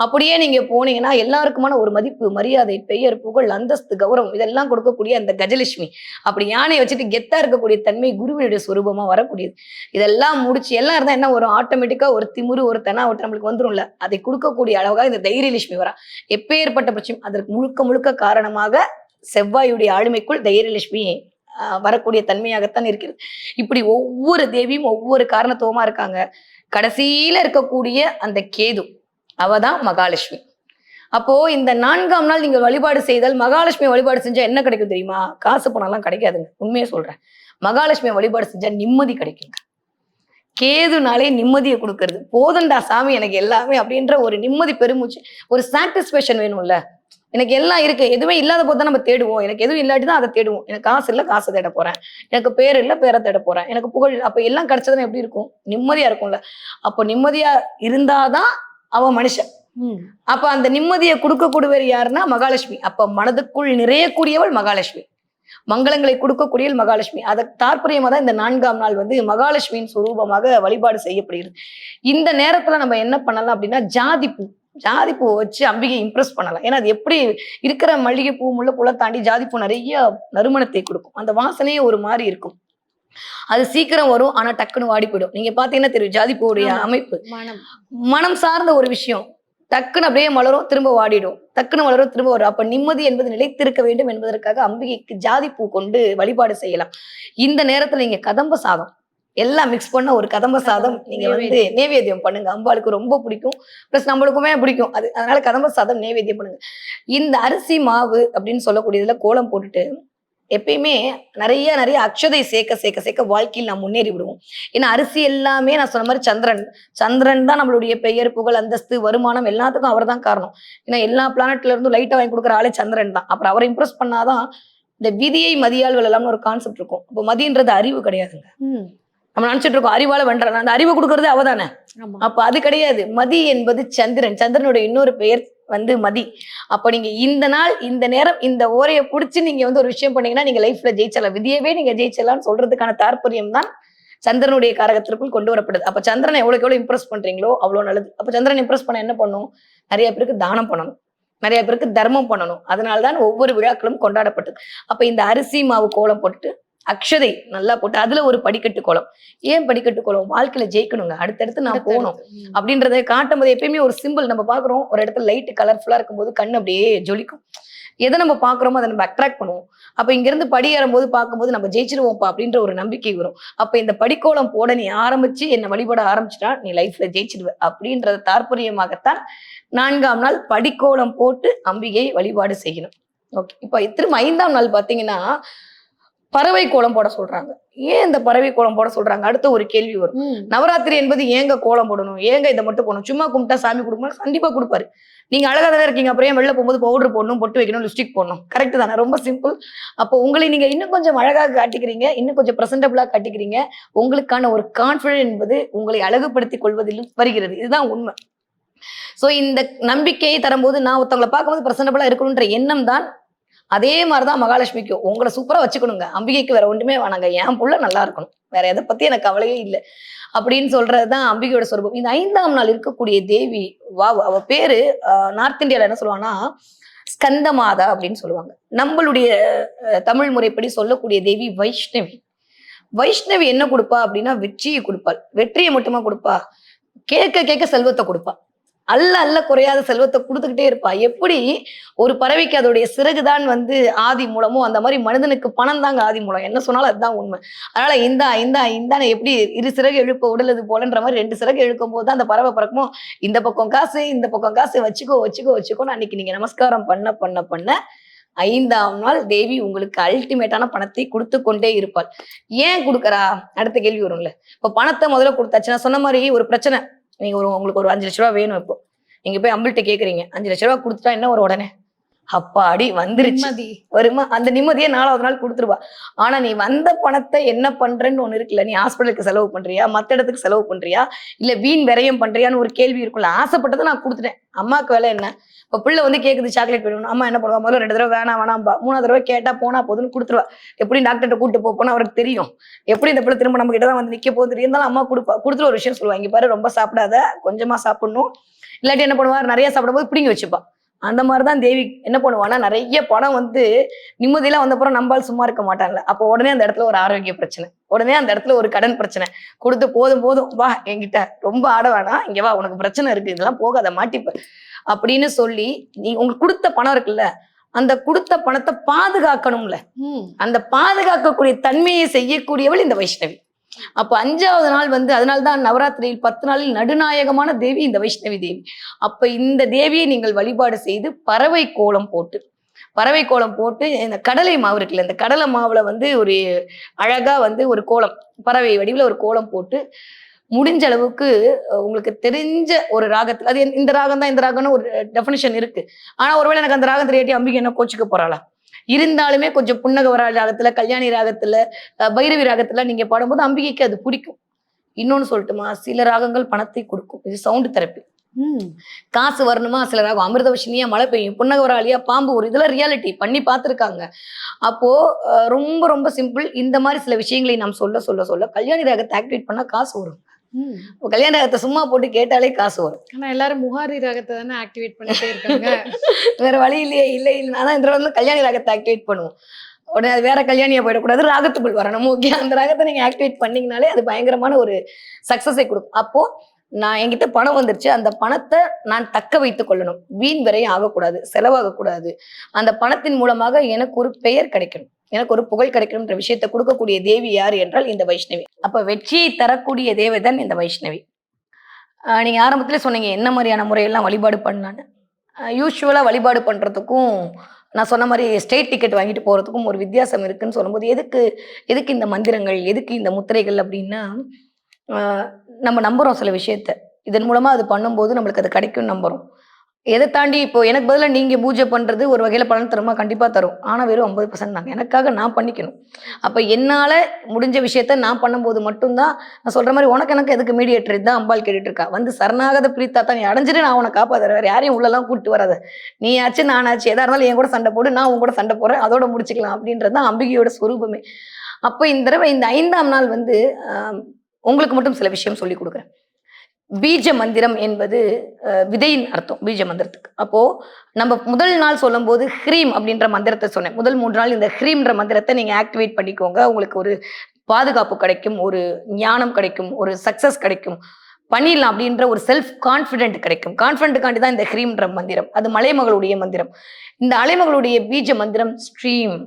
அப்படியே நீங்க போனீங்கன்னா எல்லாருக்குமான ஒரு மதிப்பு, மரியாதை, பெயர், புகழ், அந்தஸ்து, கௌரவம் இதெல்லாம் கொடுக்கக்கூடிய அந்த கஜலட்சுமி, அப்படி யானையை வச்சுட்டு கெத்தா இருக்கக்கூடிய தன்மை குருவினுடைய சொரூபமா வரக்கூடியது. இதெல்லாம் முடிச்சு எல்லாம் இருந்தா என்ன ஒரு ஆட்டோமேட்டிக்கா ஒரு திமுரு, ஒரு தெனாவட்டு நம்மளுக்கு வந்துரும்ல, அதை கொடுக்கக்கூடிய அளவாக இந்த தைரியலட்சுமி வரா. எப்பேற்பட்ட பிரச்சனை அதற்கு முழுக்க முழுக்க காரணமாக செவ்வாயுடைய ஆளுமைக்குள் தைரியலட்சுமி வரக்கூடிய தன்மையாகத்தான் இருக்கிறது. இப்படி ஒவ்வொரு தேவியும் ஒவ்வொரு காரணத்துவமா இருக்காங்க. கடைசியில இருக்கக்கூடிய அந்த கேது, அவதான் மகாலட்சுமி. அப்போ இந்த 4ஆம் நாள் நீங்கள் வழிபாடு செய்தால், மகாலட்சுமி வழிபாடு செஞ்சா என்ன கிடைக்கும் தெரியுமா? காசு பணம் எல்லாம் கிடைக்காதுங்க, உண்மையை சொல்றேன். மகாலட்சுமி வழிபாடு செஞ்சா நிம்மதி கிடைக்குங்க. கேதுனாலே நிம்மதியை கொடுக்கறது. போதண்டா சாமி எனக்கு எல்லாமே அப்படின்ற ஒரு நிம்மதி, பெருமூச்சு, ஒரு சாட்டிஸ்பேக்ஷன் வேணும்ல. எனக்கு எல்லாம் இருக்கு, எதுவுமே இல்லாத போது தான் நம்ம தேடுவோம். எனக்கு எதுவும் இல்லாட்டி தான் அதை தேடுவோம். எனக்கு காசு இல்ல, காசை தேட போறேன். எனக்கு பேர் இல்ல, பேரை தேட போறேன். எனக்கு புகழ் இல்ல. அப்ப எல்லாம் கிடைச்சதுன்னா எப்படி இருக்கும்? நிம்மதியா இருக்கும்ல. அப்போ நிம்மதியா இருந்தாதான் அவன் மனுஷன். ம். அப்ப அந்த நிம்மதியை கொடுக்கக்கூடியவர் யாருன்னா மகாலட்சுமி. அப்ப மனதுக்குள் நிறையக்கூடியவள் மகாலட்சுமி. மங்களங்களை கொடுக்கக்கூடியவள் மகாலட்சுமி. அதை தாற்பயமா தான் இந்த 4ஆம் நாள் வந்து மகாலட்சுமியின் சுரூபமாக வழிபாடு செய்யப்படுகிறது. இந்த நேரத்துல நம்ம என்ன பண்ணலாம் அப்படின்னா, ஜாதிப்பூ வச்சு அம்பிகை இம்ப்ரெஸ் பண்ணலாம். ஏன்னா அது எப்படி இருக்கிற மல்லிகைப்பூ முல்லைப்பூல தாண்டி ஜாதிப்பூ நிறைய நறுமணத்தை கொடுக்கும். அந்த வாசனையே ஒரு மாதிரி இருக்கும். அது சீக்கிரம் வரும், ஆனா டக்குன்னு வாடி போயிடும். நீங்க பாத்தீங்கன்னா தெரியும் ஜாதிப்பூவுடைய ஆமா. அமைப்பு. மனம். மனம் சார்ந்த ஒரு விஷயம். டக்குன்னு அப்படியே மலரும், திரும்ப வாடிடும். டக்குன்னு மலரும், திரும்ப வரும். அப்ப நிம்மதி என்பது நிலைத்திருக்க வேண்டும் என்பதற்காக அம்பிகைக்கு ஜாதிப்பூ கொண்டு வழிபாடு செய்யலாம். இந்த நேரத்துல நீங்க கதம்ப சாதம் எல்லாம் மிக்ஸ் பண்ண ஒரு கதம்ப சாதம் நீங்க வந்து நைவேத்தியம் பண்ணுங்க. அம்பாளுக்கு ரொம்ப பிடிக்கும், பிளஸ் நம்மளுக்குமே பிடிக்கும் அது. அதனால கதம்ப சாதம் நைவேத்தியம் பண்ணுங்க. இந்த அரிசி மாவு அப்படின்னு சொல்லக்கூடியதுல கோலம் போட்டுட்டு எப்பயுமே நிறைய நிறைய அக்ஷதை சேர்க்க வாழ்க்கையில் நாம் முன்னேறி விடுவோம். ஏன்னா அரிசி எல்லாமே நான் சொன்ன மாதிரி சந்திரன் தான் நம்மளுடைய பெயர், புகழ், அந்தஸ்து, வருமானம் எல்லாத்துக்கும் அவர் தான் காரணம். ஏன்னா எல்லா பிளானட்ல இருந்தும் லைட்டா வாங்கி கொடுக்குற ஆளே சந்திரன் தான். அப்புறம் அவரை இம்ப்ரெஸ் பண்ணாதான் இந்த விதியை மதியால் வெல்லலாம்னு ஒரு கான்செப்ட் இருக்கும். இப்போ மதின்றது அறிவு கிடையாதுங்க. நம்ம நினைச்சிட்டு இருக்கோம் அறிவால வென்றான், அந்த அறிவை கொடுக்கறது அவதானே. அப்ப அது கிடையாது. மதி என்பது சந்திரனுடைய இன்னொரு பெயர் வந்து மதி. அப்ப நீங்க இந்த நாள் இந்த நேரம் இந்த ஓரையை புடிச்சு நீங்க வந்து ஒரு விஷயம் பண்ணீங்கன்னா நீங்க லைஃப்ல ஜெயிச்சலாம். விதியவே நீங்க ஜெயிச்சலாம்னு சொல்றதுக்கான தாற்பயம் தான் சந்திரனுடைய காரகத்திற்குள் கொண்டு வரப்படுது. அப்ப சந்திரனை எவ்வளவுக்கு எவ்வளவு இம்ப்ரெஸ் பண்றீங்களோ அவ்வளவு நல்லது. அப்ப சந்திரன் இம்ப்ரெஸ் பண்ண என்ன பண்ணும்? நிறைய பேருக்கு தானம் பண்ணணும், நிறைய பேருக்கு தர்மம் பண்ணணும். அதனால்தான் ஒவ்வொரு விழாக்களும் கொண்டாடப்பட்டது. அப்ப இந்த அரிசி மாவு கோலம் போட்டு அக்ஷதை நல்லா போட்டு அதுல ஒரு படிக்கட்டு கோலம். ஏன் படிக்கட்டு கோலம்? வாழ்க்கையில ஜெயிக்கணுங்க, அடுத்தடுத்து நான் போகணும் அப்படின்றத காட்டும் போது எப்பயுமே ஒரு சிம்பிள் நம்ம பாக்குறோம். ஒரு இடத்துல லைட் கலர்ஃபுல்லா இருக்கும்போது கண்ணு அப்படியே ஜொலிக்கும். எதை நம்ம பாக்குறோமோ அதை நம்ம அட்ராக்ட் பண்ணுவோம். அப்ப இங்க இருந்து படி ஏறும்போது பார்க்கும்போது நம்ம ஜெயிச்சிருவோம்ப்பா அப்படின்ற ஒரு நம்பிக்கை வரும். அப்ப இந்த படிக்கோலம் போட நீ ஆரம்பிச்சு என்ன வழிபட ஆரம்பிச்சுட்டா நீ லைஃப்ல ஜெயிச்சிடுவ அப்படின்றத தாற்பயமாகத்தான் 4ஆம் நாள் படிக்கோலம் போட்டு அம்பிகையை வழிபாடு செய்யணும். ஓகே, இப்ப திரும்ப 5ஆம் நாள் பாத்தீங்கன்னா பறவை கோலம் போட சொல்றாங்க. ஏன் இந்த பறவை கோலம் போட சொல்றாங்க? அடுத்த ஒரு கேள்வி வரும். நவராத்திரி என்பது ஏங்க கோலம் போடணும், ஏங்க இதை மட்டும் போடணும்? சும்மா கும்பிட்டா சாமி கொடுக்கணும், கண்டிப்பா கொடுப்பாரு. நீங்க அழகா தானே இருக்கீங்க, அப்புறம் ஏன் வெளில போகும்போது பவுடர் போடணும், பொட்டு வைக்கணும், லிப்ஸ்டிக் போடணும்? கரெக்ட் தானே? ரொம்ப சிம்பிள். அப்போ உங்களை நீங்க இன்னும் கொஞ்சம் அழகாக காட்டிக்கிறீங்க, இன்னும் கொஞ்சம் பிரசன்டபிளா காட்டிக்கிறீங்க. உங்களுக்கான ஒரு கான்பிடன்ஸ் என்பது உங்களை அழகுபடுத்திக் கொள்வதிலும் வருகிறது. இதுதான் உண்மை. சோ இந்த நம்பிக்கையை தரும்போது நான் ஒருத்தவங்களை பார்க்கும்போது பிரசன்டபிளா இருக்கணும்ன்ற எண்ணம் தான். அதே மாதிரிதான் மகாலட்சுமிக்கும் உங்களை சூப்பரா வச்சுக்கணுங்க. அம்பிகைக்கு வேற ஒன்றுமே வேணாங்க, என் புள்ள நல்லா இருக்கணும், வேற எதை பத்தி எனக்கு கவலையே இல்லை அப்படின்னு சொல்றதுதான் அம்பிகையோட சொரூபம். இந்த 5ஆம் நாள் இருக்கக்கூடிய தேவி அவ பேரு நார்த் இந்தியால என்ன சொல்லுவாங்கன்னா ஸ்கந்தமாதா அப்படின்னு சொல்லுவாங்க. நம்மளுடைய தமிழ் முறைப்படி சொல்லக்கூடிய தேவி வைஷ்ணவி. வைஷ்ணவி என்ன கொடுப்பா அப்படின்னா வெற்றியை கொடுப்பாள். வெற்றியை மட்டுமா கொடுப்பா? கேட்க கேட்க செல்வத்தை கொடுப்பா. அல்ல குறையாத செல்வத்தை கொடுத்துக்கிட்டே இருப்பா. எப்படி ஒரு பறவைக்கு அதோடைய சிறகுதான் வந்து ஆதி மூலமோ அந்த மாதிரி மனிதனுக்கு பணம் தாங்க ஆதி மூலம். என்ன சொன்னாலும் அதுதான் உண்மை. அதனால இந்தான எப்படி இரு சிறகு எழுப்ப உடலது போலன்ற மாதிரி 2 சிறகு எழுக்கும் போது தான் அந்த பறவை பறக்குமோ, இந்த பக்கம் காசு இந்த பக்கம் காசு வச்சுக்கோன்னு அன்னைக்கு நீங்க நமஸ்காரம் பண்ண 5ஆம் நாள் தேவி உங்களுக்கு அல்டிமேட்டான பணத்தை கொடுத்து கொண்டே இருப்பாள். ஏன் கொடுக்கறா? அடுத்த கேள்வி வரும்ல. இப்ப பணத்தை முதல்ல கொடுத்தாச்சு. நான் சொன்ன மாதிரி ஒரு பிரச்சனை, நீங்க உங்களுக்கு ஒரு 5 லட்ச ரூபா வேணும். இப்போ நீங்க போய் அம்பிள்கிட்ட கேக்குறீங்க, 5 லட்ச ரூபா கொடுத்துட்டா என்ன ஒரு உடனே அப்பாடி வந்துருச்சு வருமா? அந்த நிம்மதியை 4ஆவது நாள் கொடுத்துருவா. ஆனா நீ வந்த பணத்தை என்ன பண்றேன்னு ஒண்ணு இருக்குல்ல. நீ ஹாஸ்பிட்டலுக்கு செலவு பண்றியா, மத்த இடத்துக்கு செலவு பண்றியா, இல்ல வீண் விரயம் பண்றியான்னு ஒரு கேள்வி இருக்குல்ல. ஆசைப்பட்டதை நான் கொடுத்துட்டேன். அம்மாவுக்கு வேலை என்ன? இப்ப பிள்ளை வந்து கேக்குது சாக்லேட் வேணும், அம்மா என்ன பண்ணுவா? முதல்ல 2 தடவை வேணாம்பா, 3ஆவது தடவை கேட்டா போனா போதுன்னு கொடுத்துருவா. எப்படி டாக்டர்கிட்ட கூட்டு போனா அவருக்கு தெரியும், எப்படி இந்த பிள்ளை திரும்ப நம்ம கிட்டதான் வந்து நிக்க போகுது. இருந்தாலும் அம்மா கொடுத்துட்டு ஒரு விஷயம் சொல்லுவாங்க, இங்க பாரு ரொம்ப சாப்பிடாத, கொஞ்சமா சாப்பிடணும். இல்லாட்டி என்ன பண்ணுவார், நிறைய சாப்பிடும் போது பிடிங்கி வச்சுப்பா. அந்த மாதிரிதான் தேவி என்ன பண்ணுவான்னா, நிறைய பணம் வந்து நிம்மதியெல்லாம் வந்தப்புறம் நம்பால் சும்மா இருக்க மாட்டாங்கல்ல. அப்போ உடனே அந்த இடத்துல ஒரு ஆரோக்கிய பிரச்சனை, உடனே அந்த இடத்துல ஒரு கடன் பிரச்சனை கொடுத்து போதும் வா என்கிட்ட ரொம்ப ஆட வேணாம், இங்க வா உனக்கு பிரச்சனை இருக்கு, இதெல்லாம் போகாத மாட்டிப்ப அப்படின்னு சொல்லி நீ உங்களுக்கு கொடுத்த பணம் இருக்குல்ல, அந்த கொடுத்த பணத்தை பாதுகாக்கணும்ல. அந்த பாதுகாக்கக்கூடிய தன்மையை செய்யக்கூடியவள் இந்த வைஷ்ணவி. அப்ப 5ஆவது நாள் வந்து அதனால்தான் நவராத்திரியில் 10 நாளில் நடுநாயகமான தேவி இந்த வைஷ்ணவி தேவி. அப்ப இந்த தேவியை நீங்கள் வழிபாடு செய்து பறவை கோலம் போட்டு இந்த கடலை மாவு இருக்குல்ல, இந்த கடலை மாவுல வந்து ஒரு அழகா வந்து ஒரு கோலம், பறவை வடிவில் ஒரு கோலம் போட்டு முடிஞ்ச அளவுக்கு உங்களுக்கு தெரிஞ்ச ஒரு ராகத்துல அது இந்த ராகம் தான் இந்த ராகம்னு ஒரு டெஃபினிஷன் இருக்கு. ஆனா ஒருவேளை எனக்கு அந்த ராகம் தெரியாட்டி அம்பிகை என்ன கோச்சுக்க போறாளா? இருந்தாலுமே கொஞ்சம் புன்னகவரா ராகத்துல, கல்யாணி ராகத்துல, பைரவி ராகத்துல நீங்க பாடும்போது அம்பிகைக்கு அது பிடிக்கும். இன்னொன்னு சொல்லட்டுமா, சில ராகங்கள் பணத்தை கொடுக்கும். இது சவுண்ட் தெரப்பி. காசு வரணுமா, சில ராகம் அமிர்தவர்ஷினியா மழை பெய்யும், புன்னகவராலியா பாம்பு ஒரு இதெல்லாம் ரியாலிட்டி பண்ணி பார்த்துருக்காங்க. அப்போ ரொம்ப ரொம்ப சிம்பிள். இந்த மாதிரி சில விஷயங்களை நாம் சொல்ல சொல்ல சொல்ல கல்யாணி ராகத்தை ஆக்டிவேட் பண்ணா காசு வரும். கல்யாண ராகத்தை சும்மா போட்டு கேட்டாலே காசு வரும். ஆனா எல்லாரும் முகாரி ராகத்தை தானே ஆக்டிவேட் பண்ணிட்டே இருக்காங்க. வேற வழி இல்லையே. இல்லை ஆனா இந்த வந்து கல்யாணி ராகத்தை ஆக்டிவேட் பண்ணுவோம். உடனே அது வேற கல்யாணியா போயிடக்கூடாது, ராகத்துக்குள் வரணும். ஓகே, அந்த ராகத்தை நீங்க ஆக்டிவேட் பண்ணீங்கனாலே அது பயங்கரமான ஒரு சக்சஸை கொடுக்கும். அப்போ நான் என்கிட்ட பணம் வந்துருச்சு, அந்த பணத்தை நான் தக்க வைத்துக் கொள்ளணும். வீண் விரையும் ஆகக்கூடாது, செலவாகக்கூடாது. அந்த பணத்தின் மூலமாக எனக்கு ஒரு பெயர் கிடைக்கணும், எனக்கு ஒரு புகழ் கிடைக்கணும்ன்ற விஷயத்தை கொடுக்கக்கூடிய தேவி யார் என்றால் இந்த வைஷ்ணவி. அப்ப வெற்றியை தரக்கூடிய தேவதான் இந்த வைஷ்ணவி. நீங்க ஆரம்பத்திலே சொன்னீங்க என்ன மாதிரியான முறையெல்லாம் வழிபாடு பண்ணலான்னு. யூஸ்வலா வழிபாடு பண்றதுக்கும் நான் சொன்ன மாதிரி ஸ்டேட் டிக்கெட் வாங்கிட்டு போறதுக்கும் ஒரு வித்தியாசம் இருக்குன்னு சொல்லும்போது, எதுக்கு இந்த மந்திரங்கள், எதுக்கு இந்த முத்திரைகள் அப்படின்னா, நம்ம நம்புறோம் சில விஷயத்த. இதன் மூலமா அது பண்ணும்போது நம்மளுக்கு அது கிடைக்கும்னு நம்புறோம். எதை தாண்டி இப்போ எனக்கு பதிலாக நீங்க பூஜை பண்றது ஒரு வகையில பலன் தருமா? கண்டிப்பா தரும். ஆனா வெறும் 50% தாங்க. எனக்காக நான் பண்ணிக்கணும். அப்ப என்னால முடிஞ்ச விஷயத்த நான் பண்ணும்போது மட்டும்தான். நான் சொல்ற மாதிரி உனக்கு எனக்கு எதுக்கு மீடியேட்டர் தான் அம்பாள் கேட்டுட்டு இருக்கா. வந்து சரணாகத பிரீத்தா தான், நீ அடைஞ்சிட்டு நான் உனக்கு காப்பாத்துறேன், வேற யாரையும் உள்ளெல்லாம் கூப்பிட்டு வராத. நீ ஆச்சு நானாச்சு, எதா இருந்தாலும் என் கூட சண்டை போடு, நான் உன் கூட சண்டை போடுறேன், அதோட முடிச்சுக்கலாம் அப்படின்றது தான் அம்பிகையோட ஸ்வரூபமே. அப்ப இந்த தடவை இந்த 5ஆம் நாள் வந்து உங்களுக்கு மட்டும் சில விஷயம் சொல்லி கொடுக்குறேன். பீஜ மந்திரம் என்பது விதையின் அர்த்தம் பீஜ மந்திரத்துக்கு. அப்போ நம்ம முதல் நாள் சொல்லும் போது ஹ்ரீம் அப்படின்ற மந்திரத்தை சொன்னேன். முதல் 3 நாள் இந்த ஹ்ரீம்ன்ற மந்திரத்தை நீங்க ஆக்டிவேட் பண்ணிக்கோங்க. உங்களுக்கு ஒரு பாதுகாப்பு கிடைக்கும், ஒரு ஞானம் கிடைக்கும், ஒரு சக்சஸ் கிடைக்கும், பண்ணிடலாம் அப்படின்ற ஒரு செல்ஃப் கான்ஃபிடென்ட் கிடைக்கும். கான்ஃபிடென்ட்டுக்காண்டி தான் இந்த ஹ்ரீம்ன்ற மந்திரம். அது மலைமகளுடைய மந்திரம். இந்த அலைமகளுடைய பீஜ மந்திரம் ஸ்ட்ரீம்.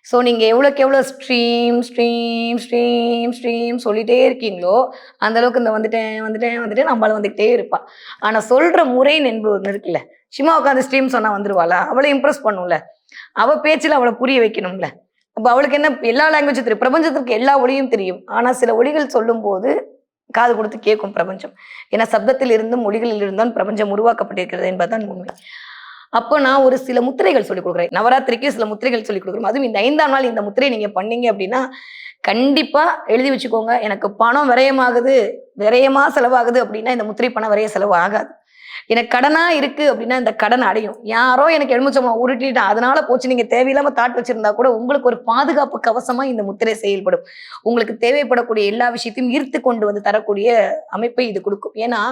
ஸோ நீங்க எவ்வளோக்கு எவ்வளோ ஸ்ட்ரீம் ஸ்ட்ரீம் ஸ்ட்ரீம் ஸ்ட்ரீம் சொல்லிட்டே இருக்கீங்களோ அந்த அளவுக்கு இந்த வந்துட்டேன் நம்மளால வந்துகிட்டே இருப்பா. ஆனா சொல்ற முறை என்பது ஒன்று இருக்குல்ல. சும்மா உட்காந்து ஸ்ட்ரீம் சொன்னா வந்துருவாளா? அவளை இம்ப்ரெஸ் பண்ணும்ல, அவ பேச்சுல அவளை புரிய வைக்கணும்ல. அப்ப அவளுக்கு என்ன எல்லா லாங்குவேஜும் தெரியும், பிரபஞ்சத்துக்கு எல்லா ஒளியும் தெரியும். ஆனா சில ஒளிகள் சொல்லும் போது காது கொடுத்து கேட்கும் பிரபஞ்சம். ஏன்னா சப்தத்தில் இருந்தும் ஒளிகளில் இருந்தும் பிரபஞ்சம் உருவாக்கப்பட்டிருக்கிறது என்பதுதான் உண்மை. அப்போ நான் ஒரு சில முத்திரைகள் சொல்லிக் கொடுக்குறேன். நவராத்திரிக்கு சில முத்திரைகள் சொல்லிக் கொடுக்குறோம். அதுவும் இந்த 5ஆம் நாள் இந்த முத்திரை நீங்க பண்ணீங்க அப்படின்னா கண்டிப்பா எழுதி வச்சுக்கோங்க. எனக்கு பணம் விரயமா செலவாகுது அப்படின்னா இந்த முத்திரை பணம் விரைய செலவு ஆகாது. எனக்கு கடனா இருக்கு அப்படின்னா இந்த கடன் அடையும். யாரோ எனக்கு எலுமிச்சம்பழம் உருட்டிட்டான் அதனால போச்சு, நீங்க தேவையில்லாம தாட் வச்சிருந்தா கூட உங்களுக்கு ஒரு பாதுகாப்பு கவசமா இந்த முத்திரை செயல்படும். உங்களுக்கு தேவைப்படக்கூடிய எல்லா விஷயத்தையும் ஈர்த்து கொண்டு வந்து தரக்கூடிய அமைப்பை இது கொடுக்கும். ஏன்னா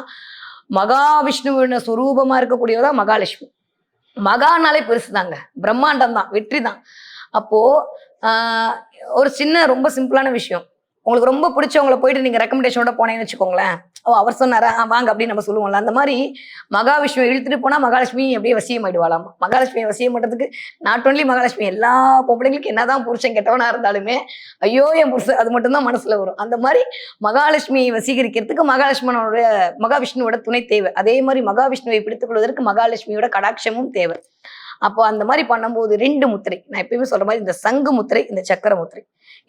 மகாவிஷ்ணுவின் சுரூபமா இருக்கக்கூடியதான் மகாலட்சுமி. மகானாலே பெருசுதாங்க, பிரம்மாண்டம் தான், வெற்றி தான். அப்போ ஒரு சின்ன ரொம்ப சிம்பிளான விஷயம், உங்களுக்கு ரொம்ப பிடிச்சவங்களை போயிட்டு நீங்க ரெக்கமெண்டேஷனோட போனேன்னு வச்சுக்கோங்களேன். அவர் சொன்னாரா வாங்க அப்படின்னு நம்ம சொல்லுவோம்ல. அந்த மாதிரி மகாவிஷ்ணுவை இழுத்துட்டு போனா மகாலட்சுமி அப்படியே வசியம் ஆயிடுவாளாம். மகாலட்சுமியை வசியம் பண்றதுக்கு நாட் ஒன்லி மகாலட்சுமி, எல்லா பொம்பளைங்களுக்கு என்னதான் புருஷன் கெட்டவனா இருந்தாலுமே ஐயோ என் புருஷன் அது மட்டும்தான் மனசுல வரும். அந்த மாதிரி மகாலட்சுமியை வசீகரிக்கிறதுக்கு மகாவிஷ்ணுவோட துணை தேவை. அதே மாதிரி மகாவிஷ்ணுவை பிடித்துக் கொள்வதற்கு மகாலட்சுமியோட கடாட்சமும் தேவை. அப்போ அந்த மாதிரி பண்ணும்போது 2 முத்திரை, நான் எப்பயுமே சொல்ற மாதிரி இந்த சங்கு முத்திரை, இந்த சக்கர முத்திரை,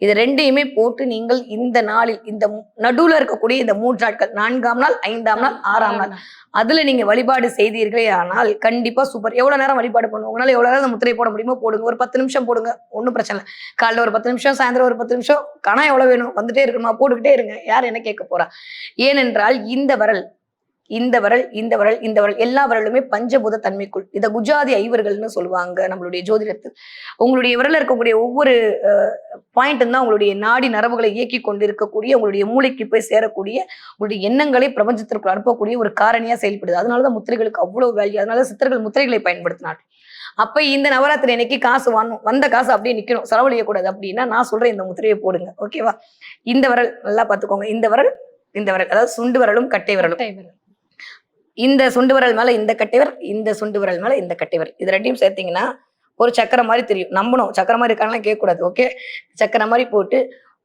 இது 2யுமே போட்டு நீங்கள் இந்த நாளில் இந்த நடுவுல இருக்கக்கூடிய இந்த 3 நாட்கள் 4ஆம் நாள் 5ஆம் நாள் 6ஆம் நாள் அதுல நீங்க வழிபாடு செய்தீர்களே ஆனால் கண்டிப்பா சூப்பர். எவ்வளவு நேரம் வழிபாடு பண்ணுவோம், உங்களால எவ்வளவு நேரம் முத்திரை போட முடியுமோ போடுங்க. ஒரு 10 நிமிஷம் போடுங்க, ஒன்றும் பிரச்சனை இல்லை. காலைல ஒரு 10 நிமிஷம், சாயந்தரம் ஒரு 10 நிமிஷம், கணா எவ்வளவு வேணும் வந்துட்டே இருக்கணுமா போட்டுக்கிட்டே இருங்க. யார் என்ன கேட்க போறா? ஏனென்றால் இந்த விரல் எல்லா விரலுமே பஞ்சபூத தன்மைக்குள். இத குஜாதி ஐவர்கள்னு சொல்லுவாங்க நம்மளுடைய ஜோதிடத்தில். உங்களுடைய விரல இருக்கக்கூடிய ஒவ்வொரு பாயிண்ட்டும் தான் உங்களுடைய நாடி நரம்புகளை இயக்கி கொண்டு இருக்கக்கூடிய, உங்களுடைய மூளைக்கு போய் சேரக்கூடிய, உங்களுடைய எண்ணங்களை பிரபஞ்சத்திற்கு அனுப்பக்கூடிய ஒரு காரணியா செயல்படுது. அதனாலதான் முத்திரைகளுக்கு அவ்வளவு வேல்யூ. அதனால சித்தர்கள் முத்திரைகளை பயன்படுத்தினார். அப்ப இந்த நவராத்திரி அன்னைக்கு காசு வந்த காசு அப்படியே நிக்கணும், செலவழியக்கூடாது அப்படின்னா நான் சொல்றேன் இந்த முத்திரையை போடுங்க. ஓகேவா? இந்த விரல் நல்லா பாத்துக்கோங்க. இந்த விரல் அதாவது சுண்டு விரலும் கட்டை விரலும். இந்த சுண்டு விரல் மேல இந்த கட்டைவர், இந்த சுண்டு விரல் மேல இந்த கட்டைவர், இது 2யும் சேர்த்தீங்கன்னா ஒரு சக்கரை மாதிரி தெரியும். நம்பணும் சக்கரை மாதிரி இருக்காங்கலாம் கேட்க கூடாது. ஓகே, சக்கரை மாதிரி போட்டு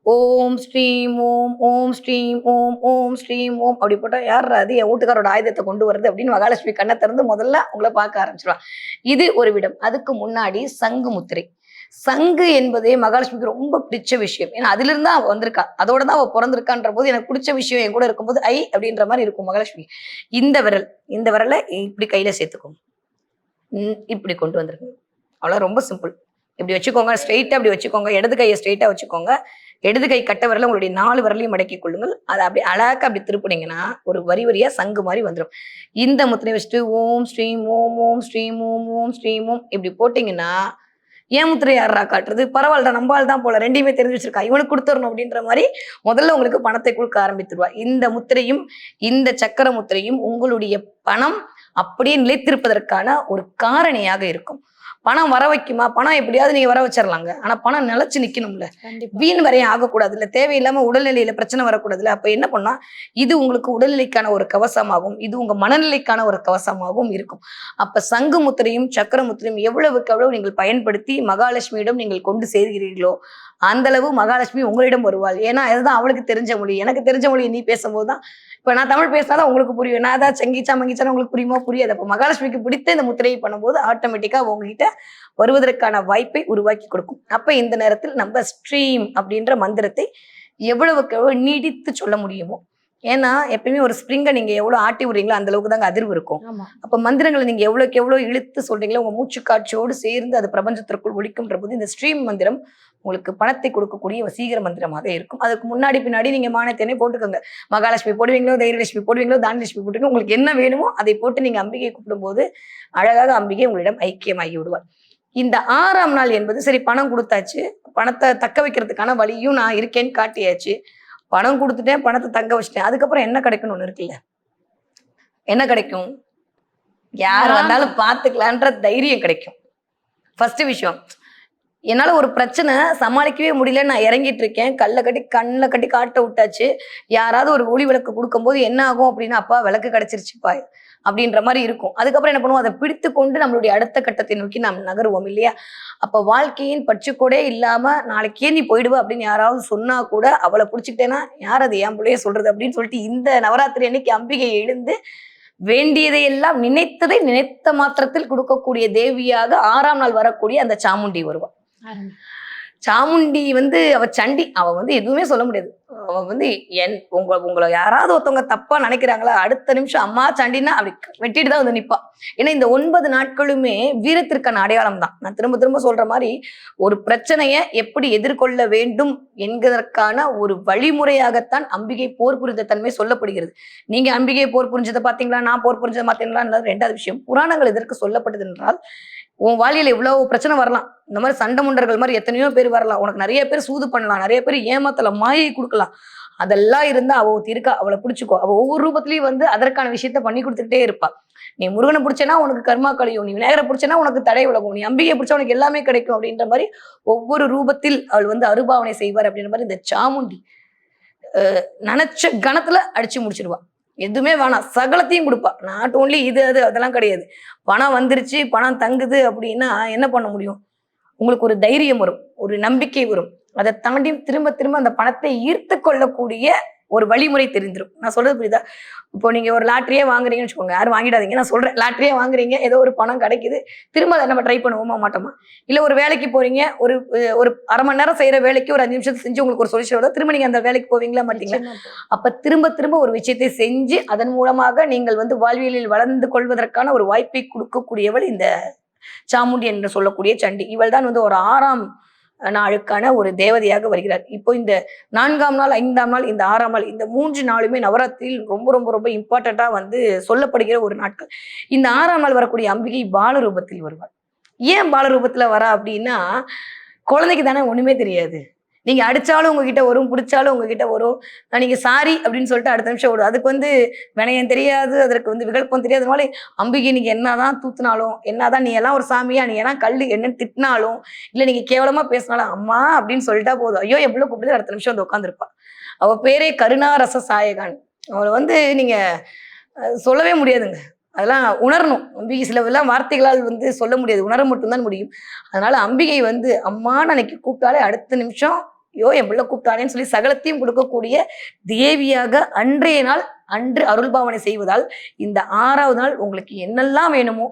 ஓம் ஸ்ரீம் ஓம் ஓம் ஸ்ரீம் ஓம் ஓம் ஸ்ரீம் ஓம் அப்படி போட்டா யார் அது என் வீட்டுக்காரோட ஆயுதத்தை கொண்டு வருது அப்படின்னு மகாலட்சுமி கண்ணை திறந்து முதல்ல உங்களை பார்க்க ஆரம்பிச்சிருவா. இது ஒரு விடம். அதுக்கு முன்னாடி சங்கு முத்திரை. சங்கு என்பதே மகாலட்சுமிக்கு ரொம்ப பிடிச்ச விஷயம். ஏன்னா அதுல இருந்தா அவ வந்திருக்கா, அதோட தான் அவ பிறந்திருக்கான்ற போது எனக்கு பிடிச்ச விஷயம் என் கூட இருக்கும்போது ஐ அப்படின்ற மாதிரி இருக்கும் மகாலட்சுமி. இந்த விரலை இப்படி கையில சேர்த்துக்கோங்க, இப்படி கொண்டு வந்துருங்க. அவ்வளோ, ரொம்ப சிம்பிள். இப்படி வச்சுக்கோங்க, ஸ்ட்ரெயிட்டா இப்படி வச்சுக்கோங்க, இடது கையை ஸ்ட்ரெயிட்டா வச்சுக்கோங்க. இடது கை கட்ட விரல உங்களுடைய 4 விரலையும் மடக்கி கொள்ளுங்கள். அதை அப்படி அழகா அப்படி திருப்பினீங்கன்னா ஒரு வரி வரியா சங்கு மாதிரி வந்துடும். இந்த முத்திரை வச்சுட்டு ஓம் ஸ்ரீம் ஓம் ஓம் ஸ்ரீம் ஓம் ஓம் ஸ்ரீம் ஓம் இப்படி போட்டீங்கன்னா, ஏன் முத்திரை யாரா காட்டுறது, பரவாயில்லடா நம்பால் தான் போல, ரெண்டையுமே தெரிஞ்சு வச்சிருக்கா, இவனுக்கு கொடுத்துடணும் அப்படின்ற மாதிரி முதல்ல உங்களுக்கு பணத்தை கொடுக்க ஆரம்பித்துருவா. இந்த முத்திரையும் இந்த சக்கர முத்திரையும் உங்களுடைய பணம் அப்படியே நிலைத்திருப்பதற்கான ஒரு காரணியாக இருக்கும். பணம் வர வைக்குமா? பணம் எப்படியாவது நீங்க வர வச்சிடலாங்க. ஆனா பணம் நிலைச்சு நிக்கணும்ல, வீண் வரையும் ஆகக்கூடாது இல்ல, தேவையில்லாம உடல்நிலையில பிரச்சனை வரக்கூடாதுல்ல. அப்ப என்ன பண்ணா, இது உங்களுக்கு உடல்நிலைக்கான ஒரு கவசமாகவும் இது உங்க மனநிலைக்கான ஒரு கவசமாகவும் இருக்கும். அப்ப சங்கு முத்திரையும் சக்கர முத்திரையும் எவ்வளவுக்கு எவ்வளவு நீங்கள் பயன்படுத்தி மகாலட்சுமியிடம் நீங்கள் கொண்டு சேர்கிறீர்களோ அந்த அளவு மகாலட்சுமி உங்களிடம் வருவாள். ஏன்னா அதுதான் அவளுக்கு தெரிஞ்ச மொழி. எனக்கு தெரிஞ்ச மொழியை நீ பேசும்போதுதான், இப்ப நான் தமிழ் பேசினாதான் உங்களுக்கு புரியும். நான் ஏதாவது சங்கிச்சா மங்கிச்சா உங்களுக்கு புரியுமா? புரியாது. அப்ப மகாலட்சுமிக்கு பிடித்த இந்த முத்திரையை பண்ணும்போது ஆட்டோமேட்டிக்கா உங்ககிட்ட வருவதற்கான வாய்ப்பை உருவாக்கி கொடுக்கும். அப்ப இந்த நேரத்தில் நம்ம ஸ்ட்ரீம் அப்படின்ற மந்திரத்தை எவ்வளவுக்கு எவ்வளவு நீடித்து சொல்ல முடியுமோ, ஏன்னா எப்பயுமே ஒரு ஸ்ப்ரிங்கை நீங்க எவ்வளவு ஆட்டி விடுறீங்களோ அந்த அளவுக்கு தாங்க அதிர்வு இருக்கும். அப்ப மந்திரங்களை நீங்க எவ்வளவுக்கு எவ்வளவு இழுத்து சொல்றீங்களோ உங்க மூச்சு காட்சியோடு சேர்ந்து அது பிரபஞ்சத்திற்குள் ஒழிக்கும்ன்ற போது இந்த ஸ்ட்ரீம் மந்திரம் உங்களுக்கு பணத்தை கொடுக்கக்கூடிய வசீகர மந்திரமாக இருக்கும். அதுக்கு முன்னாடி பின்னாடி நீங்க மானத்தேனே போட்டுக்கோங்க. மகாலட்சுமி போடுவீங்களோ, தைரியலட்சுமி போடுவீங்களோ, தானலட்சுமி போட்டுவீங்களோ, உங்களுக்கு என்ன வேணுமோ அதை போட்டு நீங்க அம்பிகையை கூப்பிடும் போது அழகாக அம்பிகை உங்களிடம் ஐக்கியமாகி விடுவார். இந்த 6ஆம் நாள் என்பது சரி, பணம் கொடுத்தாச்சு, பணத்தை தக்க வைக்கிறதுக்கான வழியும் நான் இருக்கேன்னு காட்டியாச்சு, பணம் கொடுத்துட்டேன், பணத்தை தங்க வச்சுட்டேன், அதுக்கப்புறம் என்ன கிடைக்கும்னு ஒண்ணு இருக்குல்ல. என்ன கிடைக்கும்? யார் வந்தாலும் பாத்துக்கலான்ற தைரியம் கிடைக்கும். ஃபர்ஸ்ட் விஷயம், என்னால ஒரு பிரச்சனை சமாளிக்கவே முடியல, நான் இறங்கிட்டு இருக்கேன், கண்ணில் கட்டி காட்ட விட்டாச்சு, யாராவது ஒரு ஒளி விளக்கு கொடுக்கும்போது என்ன ஆகும் அப்படின்னா, அப்பா விளக்கு கிடைச்சிருச்சுப்பா அப்படின்ற மாதிரி இருக்கும். அதுக்கப்புறம் என்ன பண்ணுவோம், அதை பிடித்து கொண்டு நம்மளுடைய அடுத்த கட்டத்தை நோக்கி நாம் நகருவோம் இல்லையா. அப்ப வாழ்க்கையின் பற்றுக்கோடே இல்லாம நாளைக்கே நீ போயிடுவ அப்படின்னு யாராவது சொன்னா கூட அவளை பிடிச்சிக்கிட்டேன்னா யார் அது என் பிள்ளைய சொல்றது அப்படின்னு சொல்லிட்டு இந்த நவராத்திரி அன்னைக்கு அம்பிகை எழுந்து வேண்டியதையெல்லாம் நினைத்ததை நினைத்த மாத்திரத்தில் கொடுக்கக்கூடிய தேவியாக 6ஆம் நாள் வரக்கூடிய அந்த சாமுண்டி வருவா. சாமுண்டி அவ சண்டி, அவ எதுவுமே சொல்ல முடியாது. அவ உங்களை யாராவது ஒருத்தவங்க தப்பா நினைக்கிறாங்களா, அடுத்த நிமிஷம் அம்மா சண்டின்னா அப்படி வெட்டிட்டு தான் நிப்பா. ஏன்னா இந்த 9 நாட்களுமே வீரத்திற்கான அடையாளம் தான். நான் திரும்ப திரும்ப சொல்ற மாதிரி ஒரு பிரச்சனையை எப்படி எதிர்கொள்ள வேண்டும் என்கிறதற்கான ஒரு வழிமுறையாகத்தான் அம்பிகை போர் புரிந்த தன்மை சொல்லப்படுகிறது. நீங்க அம்பிகை போர் புரிஞ்சதை பாத்தீங்களா, நான் போர் புரிஞ்சதை பார்த்தீங்களா, 2வது விஷயம். புராணங்கள் எதற்கு சொல்லப்பட்டது என்றால், உன் வாழ்க்கையில இவ்வளவு பிரச்சனை வரலாம், இந்த மாதிரி சண்டை முண்டர்கள் மாதிரி எத்தனையோ பேர் வரலாம், உனக்கு நிறைய பேர் சூது பண்ணலாம், நிறைய பேர் ஏமாத்தலாம், மாயை கொடுக்கலாம், அதெல்லாம் இருந்தா அவ இருக்கா, அவளை பிடிச்சிக்கோ. அவ ஒவ்வொரு ரூபத்திலயும் அதற்கான விஷயத்த பண்ணி கொடுத்துக்கிட்டே இருப்பா. நீ முருகனை பிடிச்சனா உனக்கு கர்மா கழியும், நீ விநாயகரை பிடிச்சனா உனக்கு தடை விலகும், நீ அம்பிகையை பிடிச்சா உனக்கு எல்லாமே கிடைக்கும் அப்படின்ற மாதிரி ஒவ்வொரு ரூபத்தில் அவள் அருபாவனை செய்வார் அப்படின்ற மாதிரி இந்த சாமுண்டி நினைச்ச கணத்துல அடிச்சு முடிச்சிருவா. எதுவுமே வேணாம், சகலத்தையும் கொடுப்பா. நாட் ஓன்லி இது அது அதெல்லாம் கிடையாது. பணம் வந்துருச்சு, பணம் தங்குது அப்படின்னா என்ன பண்ண முடியும்? உங்களுக்கு ஒரு தைரியம் வரும், ஒரு நம்பிக்கை வரும். அதை தாண்டி திரும்ப திரும்ப அந்த பணத்தை ஈர்த்து கொள்ளக்கூடிய ஒரு வழிமுறை தெரிஞ்சிடும். நான் சொல்றது புரியுதா? இப்போ நீங்க ஒரு லாட்டரியே வாங்குறீங்கன்னு வச்சுக்கோங்க, யாரும் வாங்கிடாதீங்க, நான் சொல்றேன். லாட்டரியே வாங்குறீங்க, ஏதோ ஒரு பணம் கிடைக்குது, திரும்ப அதை நம்ம ட்ரை பண்ணுவோமா மாட்டோமா? இல்ல ஒரு வேலைக்கு போறீங்க, ஒரு அரை மணி நேரம் செய்யற வேலைக்கு ஒரு 5 நிமிஷத்தை செஞ்சு உங்களுக்கு ஒரு சொல்யூஷன் வருது, திரும்ப நீங்க அந்த வேலைக்கு போவீங்களா மாட்டீங்களா? அப்ப திரும்ப திரும்ப ஒரு விஷயத்தை செஞ்சு அதன் மூலமாக நீங்கள் வாழ்வியலில் வளர்ந்து கொள்வதற்கான ஒரு வாய்ப்பை கொடுக்கக்கூடியவள் இந்த சாமுண்டி என்று சொல்லக்கூடிய சண்டி. இவள் தான் ஒரு 6ஆம் நாளுக்கான ஒரு தேவதையாக வருகிறார். இப்போ இந்த 4ஆம் நாள், 5ஆம் நாள், இந்த 6ஆம் நாள், இந்த 3 நாளுமே நவராத்திரியில் ரொம்ப ரொம்ப ரொம்ப இம்பார்ட்டண்டா சொல்லப்படுகிற ஒரு நாட்கள். இந்த 6ஆம் நாள் வரக்கூடிய அம்பிகை பால ரூபத்தில் வருவார். ஏன் பால ரூபத்துல வரா அப்படின்னா, குழந்தைக்கு தானே ஒண்ணுமே தெரியாது. நீங்க அடிச்சாலும் உங்ககிட்ட வரும், பிடிச்சாலும் உங்ககிட்ட வரும், நீங்க சாரி அப்படின்னு சொல்லிட்டு அடுத்த நிமிஷம் வரும். அதுக்கு வினயம் தெரியாது, அதற்கு விகல்பம் தெரியாது. அதனால அம்பிகை நீங்க என்னதான் தூத்துனாலும், என்னதான் நீ எல்லாம் ஒரு சாமியா, நீ எல்லாம் கல்லு என்னன்னு திட்டினாலும், இல்ல நீங்க கேவலமா பேசினாலும் அம்மா அப்படின்னு சொல்லிட்டா போதும், ஐயோ எவ்வளவு கூப்பிட்டு அடுத்த நிமிஷம் உட்காந்துருப்பா. அவ பேரே கருணாரச சாயகான். அவளை நீங்க சொல்லவே முடியாதுங்க, அதெல்லாம் உணரணும். அம்பிகை சிலவெல்லாம் வார்த்தைகளால் சொல்ல முடியாது, உணர மட்டும்தான் முடியும். அதனால அம்பிகை அம்மான்னு அன்னைக்கு கூப்பிட்டாலே அடுத்த நிமிஷம் ஐயோ என் பிள்ளை கூப்பிட்டானேன்னு சொல்லி சகலத்தையும் கொடுக்கக்கூடிய தேவியாக அன்றைய நாள் அன்று அருள்பாவனை செய்வதால் இந்த 6ஆவது நாள் உங்களுக்கு என்னெல்லாம் வேணுமோ,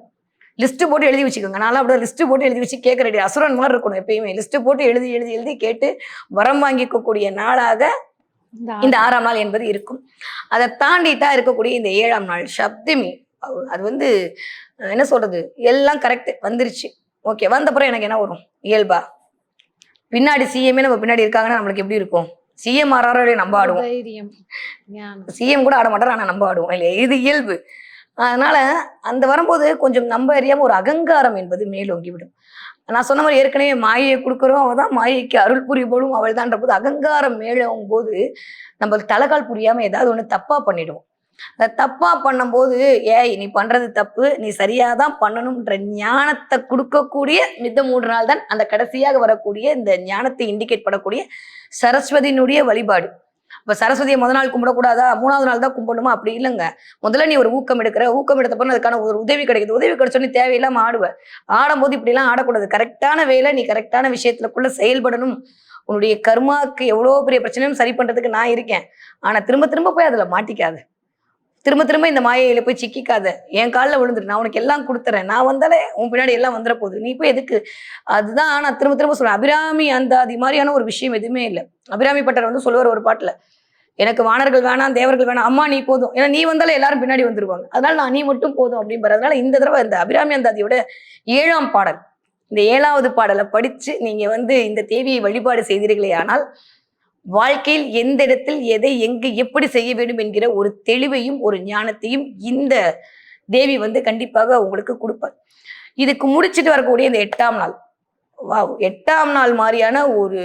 லிஸ்ட் போட்டு எழுதி வச்சுக்கோங்க. நான்லாம் அப்படியே லிஸ்ட் போட்டு எழுதி வச்சு கேட்க ரெடி அசுரன் மாதிரி இருக்கணும். எப்பயுமே லிஸ்ட் போட்டு எழுதி எழுதி எழுதி கேட்டு வரம் வாங்கிக்கக்கூடிய நாளாக இந்த 6ஆம் நாள் என்பது இருக்கும். அதை தாண்டிட்டா இருக்கக்கூடிய இந்த 7ஆம் நாள் சப்தமி. அது வந்து என்ன சொல்றது, எல்லாம் கரெக்ட் வந்துருச்சு. ஓகே, வந்தப்புறம் எனக்கு என்ன வரும் இயல்பா, பின்னாடி சிஎம்ஏ நம்ம பின்னாடி இருக்காங்கன்னா நம்மளுக்கு எப்படி இருக்கும்? சிஎம் ஆறாரோ நம்ம ஆடுவோம், சிஎம் கூட ஆட மாட்டாரு, ஆனா நம்ம ஆடுவோம் இல்லையா? இது இயல்பு. அதனால அந்த வரும்போது கொஞ்சம் நம்ம அறியாம ஒரு அகங்காரம் என்பது மேலோங்கிவிடும். நான் சொன்ன மாதிரி ஏற்கனவே மாயையை கொடுக்குறோம் அவள் தான், மாயைக்கு அருள் புரிபடும் அவள் தான்ற போது அகங்காரம் மேலோங்கும் போது நம்மளுக்கு தலைகால் புரியாம ஏதாவது ஒண்ணு தப்பா பண்ணிடுவோம். அந்த தப்பா பண்ணும்போது ஏய் நீ பண்றது தப்பு, நீ சரியாதான் பண்ணணும்ன்ற ஞானத்தை கொடுக்கக்கூடிய மித்த 3 நாள் தான் அந்த கடைசியாக வரக்கூடிய இந்த ஞானத்தை இண்டிகேட் பண்ணக்கூடிய சரஸ்வதியினுடைய வழிபாடு. இப்ப சரஸ்வதியை முதல் நாள் கும்பிடக்கூடாதா, 3ஆவது நாள் தான் கும்பிடணுமா? அப்படி இல்லைங்க. முதல்ல நீ ஒரு ஊக்கம் எடுக்கிற, ஊக்கம் எடுத்த பிறகு அதுக்கான ஒரு உதவி கிடைக்குது, உதவி கிடைச்சோன்னு தேவையில்லாம ஆடுவ. ஆடும்போது இப்படி எல்லாம் ஆடக்கூடாது. கரெக்டான வேலை, நீ கரெக்டான விஷயத்துக்குள்ள செயல்படணும். உன்னுடைய கர்மாக்கு எவ்வளவு பெரிய பிரச்சனையும் சரி பண்றதுக்கு நான் இருக்கேன். ஆனா திரும்ப திரும்ப போய் அதுல மாட்டிக்காது, திரும்ப திரும்ப இந்த மாயையில போய் சிக்கிக்காத, என் காலில் விழுந்துரு, நான் உனக்கு எல்லாம் கொடுத்துறேன், நான் வந்தாலே உன் பின்னாடி எல்லாம் வந்துட போகுது, நீ போய் எதுக்கு? அதுதான் நான் திரும்ப திரும்ப சொல்றேன். அபிராமி அந்தாதி மாதிரியான ஒரு விஷயம் எதுவுமே இல்லை. அபிராமி பட்டர் வந்து சொல்லுவார் ஒரு பாட்டுல, எனக்கு வானர்கள் வேணாம், தேவர்கள் வேணாம், அம்மா நீ போதும், ஏன்னா நீ வந்தாலே எல்லாரும் பின்னாடி வந்துருவாங்க, அதனால நான் நீ மட்டும் போதும் அப்படின்றது. அதனால இந்த தடவை இந்த அபிராமி அந்தாதியோட 7ஆம் பாடல், இந்த 7வது பாடலை படிச்சு நீங்க வந்து இந்த தேவியை வழிபாடு செய்தீர்களே ஆனால் வாழ்க்கையில் எந்த இடத்தில் எதை எங்கு எப்படி செய்ய வேண்டும் என்கிற ஒரு தெளிவையும் ஒரு ஞானத்தையும் இந்த தேவி வந்து கண்டிப்பாக உங்களுக்கு கொடுப்பார். இதுக்கு முடிச்சுட்டு வரக்கூடிய இந்த 8ஆம் நாள், வாவ், 8ஆம் நாள் மாதிரியான ஒரு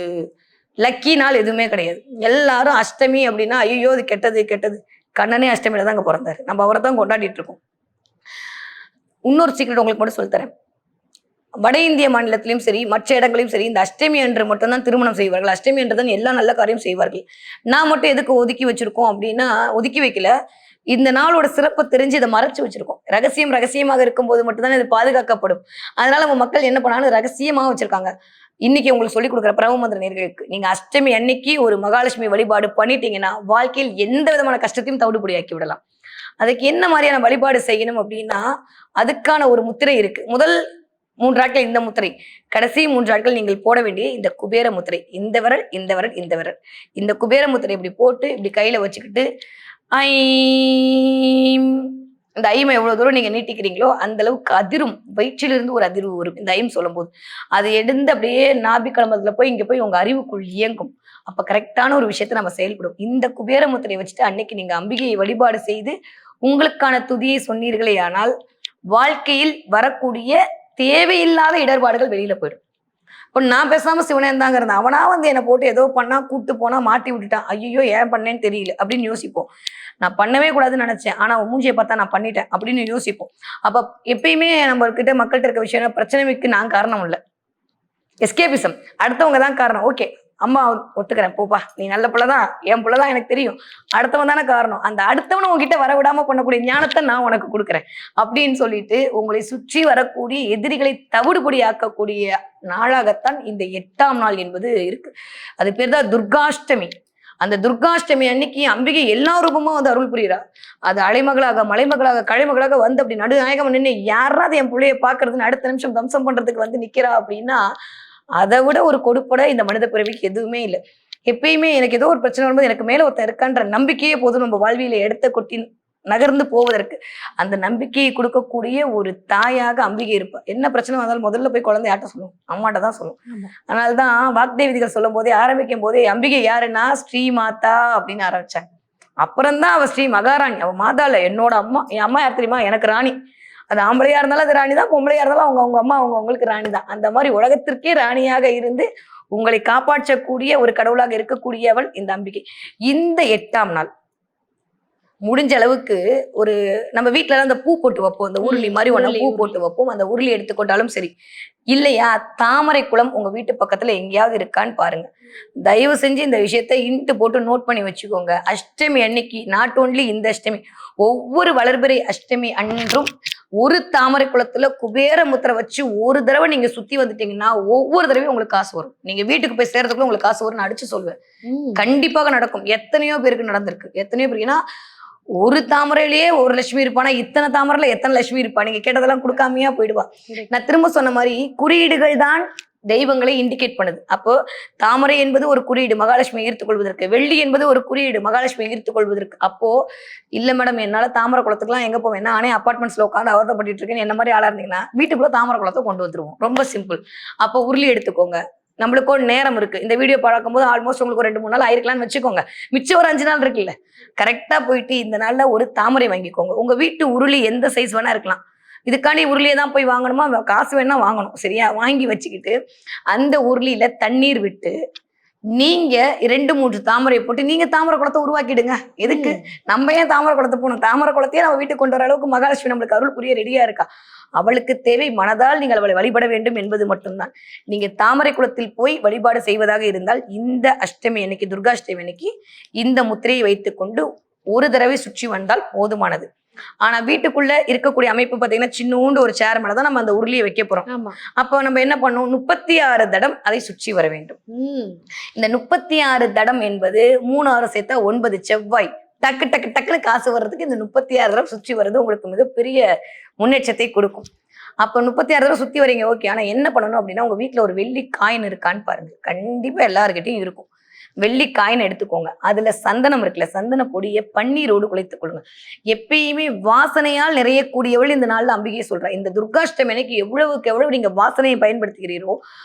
லக்கி நாள் எதுவுமே கிடையாது. எல்லாரும் அஷ்டமி அப்படின்னா ஐயோ அது கெட்டது கெட்டது. கண்ணனே அஷ்டமியில தான் அங்க பிறந்தாரு, நம்ம அவரை தான் கொண்டாடிட்டு இருக்கோம். இன்னொரு சீக்கிரம் உங்களுக்கு மட்டும் சொல்லித்தரேன். வட இந்திய மாநிலத்திலும் சரி மற்ற இடங்களிலும் சரி இந்த அஷ்டமி அன்று மட்டும்தான் திருமணம் செய்வார்கள். அஷ்டமி அன்று தான் எல்லா நல்ல காரியம் செய்வார்கள். நான் மட்டும் எதுக்கு ஒதுக்கி வச்சிருக்கோம் அப்படின்னா, ஒதுக்கி வைக்கல, இந்த நாளோட சிறப்பை தெரிஞ்சு இதை மறைச்சு வச்சிருக்கோம். ரகசியமாக இருக்கும்போது மட்டும்தான் இது பாதுகாக்கப்படும். அதனால நம்ம மக்கள் என்ன பண்ணாலும் ரகசியமாக வச்சிருக்காங்க. இன்னைக்கு உங்களுக்கு சொல்லிக் கொடுக்குற பிரம்மமந்திர நேயர்களுக்கு, நீங்க அஷ்டமி அன்னைக்கு ஒரு மகாலட்சுமி வழிபாடு பண்ணிட்டீங்கன்னா வாழ்க்கையில் எந்த விதமான கஷ்டத்தையும் தவிடுபடியாக்கி விடலாம். அதுக்கு என்ன மாதிரியான வழிபாடு செய்யணும் அப்படின்னா, அதுக்கான ஒரு முத்திரை இருக்கு. முதல் 3 நாட்கள் இந்த முத்திரை, கடைசி 3 நாட்கள் நீங்கள் போட வேண்டிய இந்த குபேர முத்திரை. இந்த விரல் இந்த விரல் இந்த விரல், இந்த குபேர முத்திரை இப்படி போட்டு இப்படி கையில வச்சுக்கிட்டு ஐம், இந்த ஐமை எவ்வளவு தூரம் நீங்க நீட்டிக்கிறீங்களோ அந்த அளவுக்கு அதிரும், வயிற்றிலிருந்து ஒரு அதிர்வு வரும் இந்த ஐம் சொல்லும் போது. அது எடுந்து அப்படியே நாபி கிளம்புறதுல போய் இங்க போய் உங்க அறிவுக்குள் இயங்கும். அப்ப கரெக்டான ஒரு விஷயத்த நம்ம செயல்படும். இந்த குபேர முத்திரையை வச்சுட்டு அன்னைக்கு நீங்க அம்பிகையை வழிபாடு செய்து உங்களுக்கான துதியை சொன்னீர்களே ஆனால் வாழ்க்கையில் வரக்கூடிய தேவையில்லாத இடர்பாடுகள் வெளியில போயிடும். இப்போ நான் பேசாம சிவனே இருந்தாங்க இருந்தேன், அவனா வந்து என்னை போட்டு ஏதோ பண்ணா கூப்பிட்டு போனா மாட்டி விட்டுட்டான், ஐயோ ஏன் பண்ணேன்னு தெரியல அப்படின்னு யோசிப்போம். நான் பண்ணவே கூடாதுன்னு நினைச்சேன், ஆனா மூஞ்சியை பார்த்தா நான் பண்ணிட்டேன் அப்படின்னு யோசிப்போம். அப்ப எப்பயுமே நம்ம கிட்ட மக்கள்கிட்ட இருக்க விஷயம், பிரச்சனைக்கு நான் காரணம் இல்லை, எஸ்கேபிசம், அடுத்தவங்க தான் காரணம். ஓகே அம்மா ஒத்துக்கிறேன், போப்பா நீ நல்ல பிள்ளைதான், என் பிள்ளைதான், எனக்கு தெரியும், அடுத்தவன் தானே காரணம், அந்த அடுத்தவனை உங்ககிட்ட வர விடாம பண்ணக்கூடிய ஞானத்தை நான் உனக்கு கொடுக்குறேன் அப்படின்னு சொல்லிட்டு உங்களை சுற்றி வரக்கூடிய எதிரிகளை தவிடுபடி ஆக்கக்கூடிய நாளாகத்தான் இந்த 8ஆம் நாள் என்பது இருக்கு. அது பேர் தான் துர்காஷ்டமி. அந்த துர்காஷ்டமி அன்னைக்கு அம்பிகை எல்லா ரூபமும் வந்து அருள் புரியுறா. அது அலைமகளாக மலைமகளாக கழைமகளாக வந்து அப்படி நடுநாயகம் நின்று யாராவது என் பிள்ளைய பாக்குறதுன்னு அடுத்த நிமிஷம் தம்சம் பண்றதுக்கு வந்து நிக்கிறா அப்படின்னா அதை விட ஒரு கொடுப்பட இந்த மனித பிறவிக்கு எதுவுமே இல்லை. எப்பயுமே எனக்கு ஏதோ ஒரு பிரச்சனை வரும்போது எனக்கு மேல ஒருத்தர் இருக்கான்ற நம்பிக்கையே போதும் நம்ம வாழ்வியில எடுத்த கொட்டி நகர்ந்து போவதற்கு. அந்த நம்பிக்கையை கொடுக்கக்கூடிய ஒரு தாயாக அம்பிகை இருப்பா. என்ன பிரச்சனை வந்தாலும் முதல்ல போய் குழந்தை யார்ட்ட சொல்லும், அம்மாட்ட தான் சொல்லும். அதனால்தான் வாக்தேவிதிகள் சொல்லும் போதே ஆரம்பிக்கும் போதே அம்பிகை யாருன்னா ஸ்ரீ மாதா அப்படின்னு ஆரம்பிச்சாங்க. அப்புறம்தான் அவ ஸ்ரீ மகாராணி. அவ மாதால என்னோட அம்மா, என் அம்மா யார் தெரியுமா, எனக்கு ராணி. அது ஆம்பளையா இருந்தாலும் அது ராணி தான், பொம்பளையா இருந்தாலும் அவங்க அம்மா அவங்களுக்கு ராணி தான். அந்த மாதிரி உலகத்திற்கே ராணியாக இருந்து உங்களை காப்பாற்றக்கூடிய ஒரு கடவுளாக இருக்கக்கூடியவள் இந்த அம்பிகை. இந்த 8ஆம் நாள் முடிஞ்ச அளவுக்கு ஒரு நம்ம வீட்டுல அந்த பூ போட்டு வைப்போம், அந்த உருளி மாதிரி ஒண்ணு பூ போட்டு வைப்போம், அந்த உருளி எடுத்துக்கொண்டாலும் சரி, இல்லையா தாமரை குளம் உங்க வீட்டு பக்கத்துல எங்கேயாவது இருக்கான்னு பாருங்க. தயவு செஞ்சு இந்த விஷயத்த இன்ட்டு போட்டு நோட் பண்ணி வச்சுக்கோங்க. அஷ்டமி அன்னைக்கு நாட் ஓன்லி இந்த அஷ்டமி, ஒவ்வொரு வளர்பிறை அஷ்டமி அன்றும் ஒரு தாமரை குளத்துல குபேர முத்திரை வச்சு ஒரு தடவை நீங்க சுத்தி வந்துட்டீங்கன்னா ஒவ்வொரு தடவையும் உங்களுக்கு காசு வரும். நீங்க வீட்டுக்கு போய் சேர்றதுக்குள்ள உங்களுக்கு காசு வரும்னு அடிச்சு சொல்லுவேன். கண்டிப்பாக நடக்கும். எத்தனையோ பேருக்கு நடந்திருக்கு, எத்தனையோ பேருக்கு. ஏன்னா ஒரு தாமரையிலேயே ஒரு லட்சுமி இருப்பானா, இத்தனை தாமரையில எத்தனை லட்சுமி இருப்பா? நீங்க கேட்டதெல்லாம் கொடுக்காமையா போயிடுவா. நான் திரும்ப சொன்ன மாதிரி குறியீடுகள் தான் தெய்வங்களை இண்டிகேட் பண்ணுது. அப்போ தாமரை என்பது ஒரு குறியீடு மகாலட்சுமி ஈர்த்துக் கொள்வதற்கு, வெள்ளி என்பது ஒரு குறியீடு மகாலட்சுமி ஈர்த்துக் கொள்வதற்கு. அப்போ இல்ல மேடம் என்னால தாமரை குளத்துக்குலாம் எங்க போவேன், நானே அபார்ட்மெண்ட்ஸ்ல உட்காந்து அவர்தப்பட்டு இருக்கேன் என்ன மாதிரி ஆளா இருந்தீங்கன்னா வீட்டுக்குள்ள தாமரை குளத்தை கொண்டு வந்துருவோம். ரொம்ப சிம்பிள். அப்போ உருளி எடுத்துக்கோங்க. நம்மளுக்கு ஒரு நேரம் இருக்கு. இந்த வீடியோ பார்க்கும்போது ஆல்மோஸ்ட் உங்களுக்கு ஒரு 2-3 நாள் ஆயிருக்கலாம்னு வச்சுக்கோங்க. மிச்சம் ஒரு 5 நாள் இருக்குல்ல, கரெக்டா போயிட்டு இந்த நாள்ல ஒரு தாமரை வாங்கிக்கோங்க. உங்க வீட்டு உருளி எந்த சைஸ் வேணா இருக்கலாம். இதுக்காண்டி உருளியை தான் போய் வாங்கணுமா, காசு வேணா வாங்கணும் சரியா? வாங்கி வச்சுக்கிட்டு அந்த உருளியில தண்ணீர் விட்டு நீங்க 2-3 தாமரை போட்டு நீங்க தாமரை குளத்தை உருவாக்கிடுங்க. எதுக்கு நம்ம ஏன் தாமரை குளத்தை போகணும்? தாமரை குளத்தையே நம்ம வீட்டுக்கு கொண்டு வர அளவுக்கு மகாலட்சுமி நம்மளுக்கு அருள் புரிய ரெடியா இருக்கா. அவளுக்கு தேவை மனதால் நீங்கள் அவளை வழிபட வேண்டும் என்பது மட்டும்தான். நீங்க தாமரை குளத்தில் போய் வழிபாடு செய்வதாக இருந்தால் இந்த அஷ்டமி அன்னைக்கு, துர்காஷ்டமி அன்னைக்கு இந்த முத்திரையை வைத்துக்கொண்டு ஒரு தடவை சுற்றி வந்தால் போதுமானது. ஆனா வீட்டுக்குள்ள இருக்கக்கூடிய அமைப்பு பாத்தீங்கன்னா சின்னூண்டு ஒரு சேர் மேலதான் நம்ம அந்த உருளியை வைக்க போறோம். அப்போ நம்ம என்ன பண்ணோம், 36 தடம் அதை சுற்றி வர வேண்டும். இந்த 36 தடம் என்பது 3-6 சேர்த்தா 9 செவ்வாய். டக்கு டக்கு டக்குன்னு காசு வர்றதுக்கு இந்த 36 தடவை சுற்றி வர்றது உங்களுக்கு மிகப்பெரிய முன்னேற்றத்தை கொடுக்கும். அப்ப 36 தடவை சுத்தி வரீங்க ஓகே. ஆனா என்ன பண்ணணும் அப்படின்னா, உங்க வீட்டுல ஒரு வெள்ளி காயின் இருக்கான்னு பாருங்க. கண்டிப்பா எல்லாருக்கிட்டையும் இருக்கும். வெள்ளி காயின் எடுத்துக்கோங்க. அதுல சந்தனம் இருக்குல்ல, சந்தன பொடியை பன்னீரோடு குழைத்துக் கொள்ளுங்க. எப்பயுமே வாசனையால் நிறையக்கூடியவள் இந்த நாள்ல அம்பிகையை சொல்றேன். இந்த துர்காஷ்டமி அன்னைக்கு எவ்வளவுக்கு எவ்வளவு நீங்க வாசனையை பயன்படுத்துகிறீர்களோ,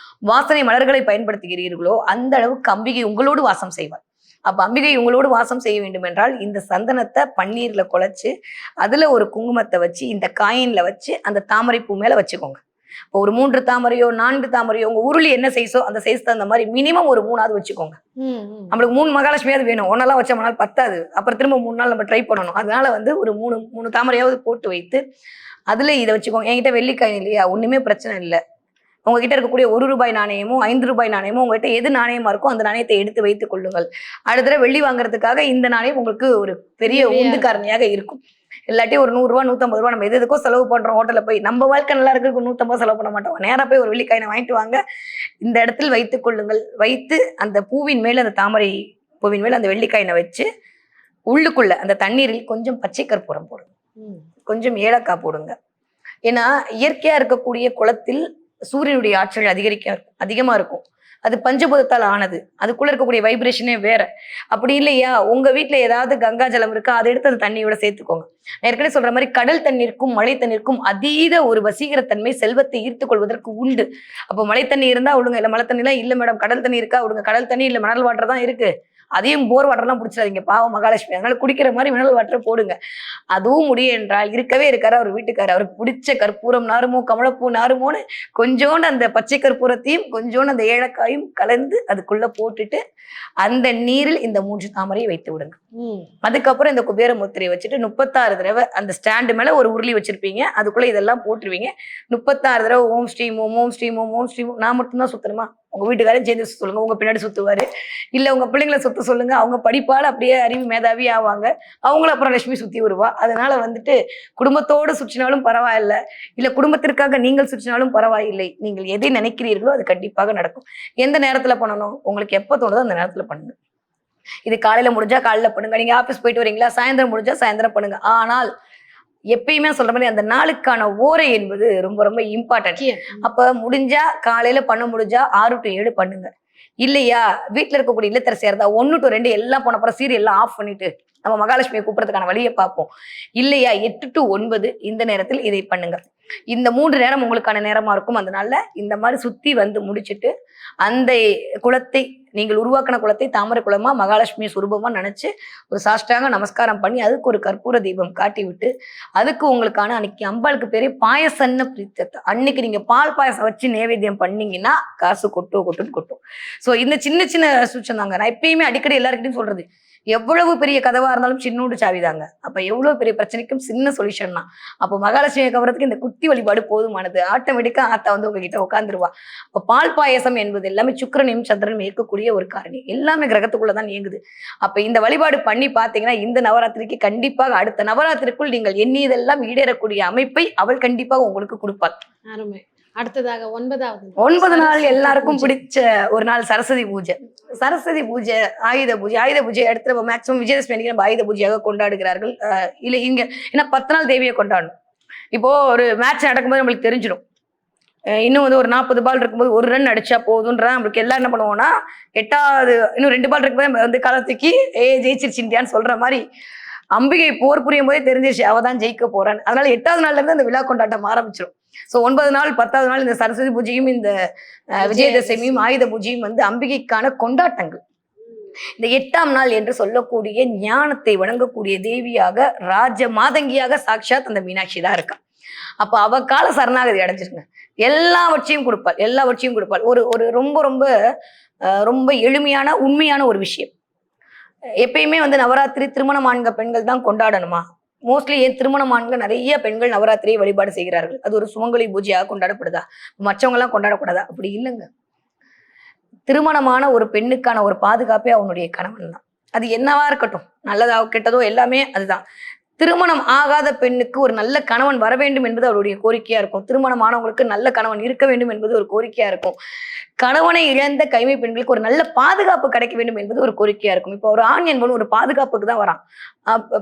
வாசனை மலர்களை பயன்படுத்துகிறீர்களோ அந்த அளவுக்கு அம்பிகை உங்களோடு வாசம் செய்வார். அப்ப அம்பிகை உங்களோடு வாசம் செய்ய வேண்டும் என்றால் இந்த சந்தனத்தை பன்னீர்ல குழைச்சு அதுல ஒரு குங்குமத்தை வச்சு இந்த காயின்ல வச்சு அந்த தாமரை பூ மேல வச்சுக்கோங்க. இப்போ ஒரு 3 தாமரையோ 4 தாமரையோ உங்க உருளி என்ன சைஸோ அந்த சைஸ் தகுந்த மாதிரி மினிமம் ஒரு 3ஆவது வச்சுக்கோங்க. நம்மளுக்கு 3 மகாலட்சுமியாவது வேணும். ஒன்னெல்லாம் வச்ச நாள் பத்தாது. அப்புறம் திரும்ப 3 நாள் நம்ம ட்ரை பண்ணணும். அதனால ஒரு 3 தாமரையாவது போட்டு வைத்து அதுல இதை வச்சுக்கோங்க. என்கிட்ட வெள்ளிக்காயின் இல்லையா, ஒண்ணுமே பிரச்சனை இல்லை. உங்ககிட்ட இருக்கக்கூடிய 1 ரூபாய் நாணயமோ 5 ரூபாய் நாணயமோ உங்ககிட்ட எது நாணயமா இருக்கோ அந்த நாணயத்தை எடுத்து வைத்துக் கொள்ளுங்கள். அடுத்த தடவை வெள்ளி வாங்குறதுக்காக இந்த நாணயம் உங்களுக்கு ஒரு பெரிய உந்து காரணியாக இருக்கும். இல்லாட்டி ஒரு 100 ரூபா 150 ரூபா நம்ம எதுக்கோ செலவு பண்றோம். ஹோட்டல்ல போய் நம்ம வாழ்க்கை நல்லா இருக்கு 150 செலவு பண்ண மாட்டோம். நேரா போய் ஒரு வெள்ளிக்காயினை வாங்கிட்டு வாங்க. இந்த இடத்தில் வைத்துக் கொள்ளுங்கள். வைத்து அந்த பூவின் மேல அந்த தாமரை பூவின் மேல அந்த வெள்ளிக்காயினை வச்சு உள்ளுக்குள்ள அந்த தண்ணீரில் கொஞ்சம் பச்சை கற்பூரம் போடுங்க, கொஞ்சம் ஏலக்காய் போடுங்க. ஏன்னா இயற்கையா இருக்கக்கூடிய குளத்தில் சூரியனுடைய ஆற்றல் அதிகமா இருக்கும். அது பஞ்சபூதத்தால் ஆனது. அதுக்குள்ள இருக்கக்கூடிய வைப்ரேஷனே வேற. அப்படி இல்லையா, உங்க வீட்டுல ஏதாவது கங்கா ஜலம் இருக்கா, அதை எடுத்து அந்த தண்ணியோட சேர்த்துக்கோங்க. ஏற்கனவே சொல்ற மாதிரி கடல் தண்ணீருக்கும் மழை தண்ணீருக்கும் அதீத ஒரு வசீகரத்தன்மை செல்வத்தை ஈர்த்து கொள்வதற்கு உண்டு. அப்போ மழை தண்ணி இருந்தா விடுங்க, இல்ல மழை தண்ணி எல்லாம் இல்ல மேடம் கடல் தண்ணி இருக்கா விடுங்க. கடல் தண்ணி இல்ல மினரல் வாட்டர் தான் இருக்கு. அதையும் போர் வாட்டர்லாம் பிடிச்சிடாதீங்க, பாவம் மகாலட்சுமி. அதனால குடிக்கிற மாதிரி மினரல் வாட்டர் போடுங்க. அதுவும் முடியும் என்றால் இருக்கவே இருக்காரு அவர் வீட்டுக்காரு, அவருக்கு பிடிச்ச கற்பூரம் நாருமோ கமலப்பூ நாருமோன்னு கொஞ்சோண்டு அந்த பச்சை கற்பூரத்தையும் கொஞ்சோண்டு அந்த ஏலக்காயும் கலந்து அதுக்குள்ள போட்டுட்டு அந்த நீரில் இந்த 3 தாமரையை வைத்து விடுங்க. அதுக்கப்புறம் இந்த குபேர முத்திரையை வச்சுட்டு 36 தடவை அந்த ஸ்டாண்டு மேல ஒரு உருளி வச்சிருப்பீங்க, அதுக்குள்ள இதெல்லாம் போட்டுருவீங்க. 36 தடவை ஓம் ஸ்ரீம் ஓம் ஓம் ஸ்ரீம் ஓம் ஓம் ஸ்ரீம். நான் மட்டும்தான் சுத்தணுமா? உங்க வீட்டுக்காரையும் சேர்ந்து சொல்லுங்க, உங்க பின்னாடி சுத்துவாரு. இல்ல உங்க பிள்ளைங்களை சுத்த சொல்லுங்க, அவங்க படிப்பால் அப்படியே அறிவு மேதாவி ஆவாங்க. அவங்களும் அப்புறம் லட்சுமி சுத்தி வருவா. அதனால குடும்பத்தோடு சுற்றினாலும் பரவாயில்ல, இல்ல குடும்பத்திற்காக நீங்கள் சுற்றினாலும் பரவாயில்லை. நீங்கள் எதை நினைக்கிறீர்களோ அது கண்டிப்பாக நடக்கும். எந்த நேரத்துல பண்ணணும், உங்களுக்கு எப்ப தோணுதோ அந்த நேரத்துல பண்ணுங்க. இது காலையில முடிஞ்சா காலையில பண்ணுங்க. நீங்க ஆபீஸ் போயிட்டு வரீங்களா, சாயந்தரம் முடிஞ்சா சாயந்தரம் பண்ணுங்க. ஆனால் எப்பயுமே சொல்ற மாதிரி அந்த நாளுக்கான ஓரை என்பது ரொம்ப ரொம்ப இம்பார்ட்டன்ட். அப்ப முடிஞ்சா காலையில பண்ண முடிஞ்சா 6 to 7 பண்ணுங்க. இல்லையா வீட்டுல இருக்கக்கூடிய இல்லத்தரசியா இருந்தா 1 to 2 எல்லாம் போன அப்புறம் சீரியல் எல்லாம் ஆஃப் பண்ணிட்டு நம்ம மகாலட்சுமியை கூப்பிடுறதுக்கான வழியை பார்ப்போம். இல்லையா 8 to 9 இந்த நேரத்தில் இதை பண்ணுங்க. இந்த 3 நேரம் உங்களுக்கான நேரமா இருக்கும். அதனால இந்த மாதிரி சுத்தி முடிச்சுட்டு அந்த குளத்தை நீங்கள் உருவாக்கின குளத்தை தாமரை குளமா மகாலட்சுமி சுரூபமா நினைச்சு ஒரு சாஷ்டாங்க நமஸ்காரம் பண்ணி அதுக்கு ஒரு கற்பூர தீபம் காட்டி விட்டு அதுக்கு உங்களுக்கான அன்னைக்கு அம்பாளுக்கு பேரே பாயசன்னு பிரீத்தத்தை அன்னைக்கு நீங்க பால் பாயசம் வச்சு நைவேத்தியம் பண்ணீங்கன்னா காசு கொட்டுன்னு கொட்டும். ஸோ இந்த சின்ன சின்ன சூச்சம் தாங்க. நான் எப்பயுமே அடிக்கடி எல்லாருக்கிட்டையும் சொல்றது, எவ்வளவு பெரிய கதவா இருந்தாலும் சின்னோண்டு சாவிதாங்க. அப்ப எவ்வளவு பெரிய பிரச்சனைக்கும் சின்ன சொல்யூஷன் தான். அப்போ மகாலட்சுமியை கவரத்துக்கு இந்த குட்டி வழிபாடு போதுமானது. ஆட்டோமேட்டிக்கா ஆத்தா உங்ககிட்ட உட்காந்துருவா. அப்ப பால் பாயசம் என்பது எல்லாமே சுக்கிரனையும் சந்திரனும் இயக்கக்கூடிய ஒரு காரணி. எல்லாமே கிரகத்துக்குள்ளதான் இயங்குது. அப்ப இந்த வழிபாடு பண்ணி பாத்தீங்கன்னா இந்த நவராத்திரிக்கு கண்டிப்பாக அடுத்த நவராத்திரிக்குள் நீங்கள் எண்ணியதெல்லாம் ஈடேறக்கூடிய அமைப்பை அவள் கண்டிப்பாக உங்களுக்கு கொடுப்பாள். அடுத்ததாக 9வது 9 நாள் சரஸ்வதி எல்லாருக்கும் பூஜை. பிடிச்ச ஒரு நாள் சரஸ்வதி பூஜை. சரஸ்வதி பூஜை, ஆயுத பூஜை அடுத்து மேக்சிமம் விஜயதசமி அன்னைக்கு நம்ம ஆயுத பூஜையாக கொண்டாடுகிறார்கள். இல்ல இங்க ஏன்னா 10 நாள் தேவியை கொண்டாடணும். இப்போ ஒரு மேட்ச் நடக்கும்போது நம்மளுக்கு தெரிஞ்சிடும். இன்னும் வந்து ஒரு 40 பால் இருக்கும்போது ஒரு ரன் அடிச்சா போதும்ன்றதான் நம்மளுக்கு எல்லாம் என்ன பண்ணுவோம்னா, 8வது இன்னும் 2 பால் இருக்கும்போது நம்ம வந்து காலத்துக்கு ஜெயிச்சிருச்சு இந்தியான்னு சொல்ற மாதிரி அம்பிகை போர் புரியும் போதே தெரிஞ்சிருச்சு அவ தான் ஜெயிக்க போறான்னு. அதனால 8வது நாள்ல இருந்து அந்த விழா கொண்டாட்டம் ஆரம்பிச்சிடும். ஸோ 9 நாள் 10வது நாள் இந்த சரஸ்வதி பூஜையும் இந்த விஜயதசமியும் ஆயுத பூஜையும் வந்து அம்பிகைக்கான கொண்டாட்டங்கள். இந்த 8ஆம் நாள் என்று சொல்லக்கூடிய ஞானத்தை வழங்கக்கூடிய தேவியாக ராஜ மாதங்கியாக சாட்சாத் அந்த மீனாட்சி தான் இருக்கா. அப்ப அவ கால சரணாகதி அடைஞ்சிருங்க. எல்லாவற்றையும் கொடுப்பாள். ஒரு ஒரு ரொம்ப ரொம்ப ரொம்ப எளிமையான உண்மையான ஒரு விஷயம். எப்பயுமே வந்து நவராத்திரி திருமணம் ஆண்க பெண்கள் தான் கொண்டாடணுமா? மோஸ்ட்லி ஏன் திருமணம் ஆண்கள் நிறைய பெண்கள் நவராத்திரியை வழிபாடு செய்கிறார்கள். அது ஒரு சுமங்கலி பூஜையாக கொண்டாடப்படுதா? மற்றவங்க எல்லாம் கொண்டாடக்கூடாதா? அப்படி இல்லைங்க. திருமணமான ஒரு பெண்ணுக்கான ஒரு பாதுகாப்பே அவனுடைய கணவன் தான். அது என்னவா இருக்கட்டும், நல்லதோ கெட்டதோ எல்லாமே அதுதான். திருமணம் ஆகாத பெண்ணுக்கு ஒரு நல்ல கணவன் வர வேண்டும் என்பது அவருடைய கோரிக்கையா இருக்கும். திருமணமானவங்களுக்கு நல்ல கணவன் இருக்க வேண்டும் என்பது ஒரு கோரிக்கையா இருக்கும். கணவனை இழந்த கைமை பெண்களுக்கு ஒரு நல்ல பாதுகாப்பு கிடைக்க வேண்டும் என்பது ஒரு கோரிக்கையா இருக்கும். இப்போ ஒரு ஆண் என்பது ஒரு பாதுகாப்புக்கு தான் வரான்.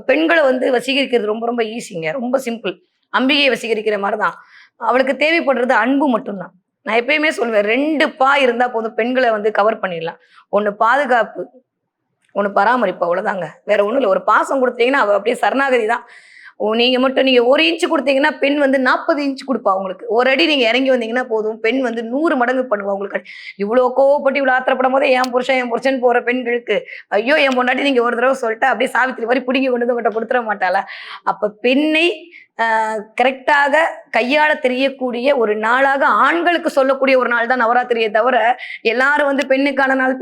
பெண்களை வந்து வசீகரிக்கிறது ரொம்ப ரொம்ப ஈஸிங்க, ரொம்ப சிம்பிள். அம்பிகையை வசீகரிக்கிற மாதிரிதான். அவளுக்கு தேவைப்படுறது அன்பு மட்டும்தான். நான் எப்பயுமே சொல்லுவேன், 2 பா இருந்தா போதும் பெண்களை வந்து கவர் பண்ணிடலாம். ஒண்ணு பாதுகாப்பு, ஒண்ணு பராமரிப்பு, அவ்வளவுதாங்க. வேற ஒண்ணும் இல்லை. ஒரு பாசம் கொடுத்தீங்கன்னா அவ அப்படியே சரணாகதி தான். நீங்க 1 இன்ச்சு கொடுத்தீங்கன்னா பெண் வந்து 40 இன்ச்சு கொடுப்பா உங்களுக்கு. ஒரு அடி நீங்க இறங்கி வந்தீங்கன்னா போதும், பெண் வந்து 100 மடங்கு பண்ணுவா உங்களுக்கு. இவ்வளவு கோவப்பட்டு இவ்வளவு ஆத்திரப்படும் போதே என் புருஷன் போற பெண்களுக்கு ஐயோ என் பொண்டாட்டி நீங்க ஒரு தடவை சொல்லிட்டு அப்படியே சாவித்திரி மாதிரி பிடிங்கி கொண்டு வந்து உங்கள்கிட்ட கொடுத்துட மாட்டாளா? அப்ப பெண்ணை கரெக்டாக கையாள தெரியக்கூடிய ஒரு நாளாக ஆண்களுக்கு சொல்லக்கூடிய ஒரு நாள் தான் நவராத்திரியை தவிர, எல்லாரும் வந்து பெண்ணுக்கான நாள்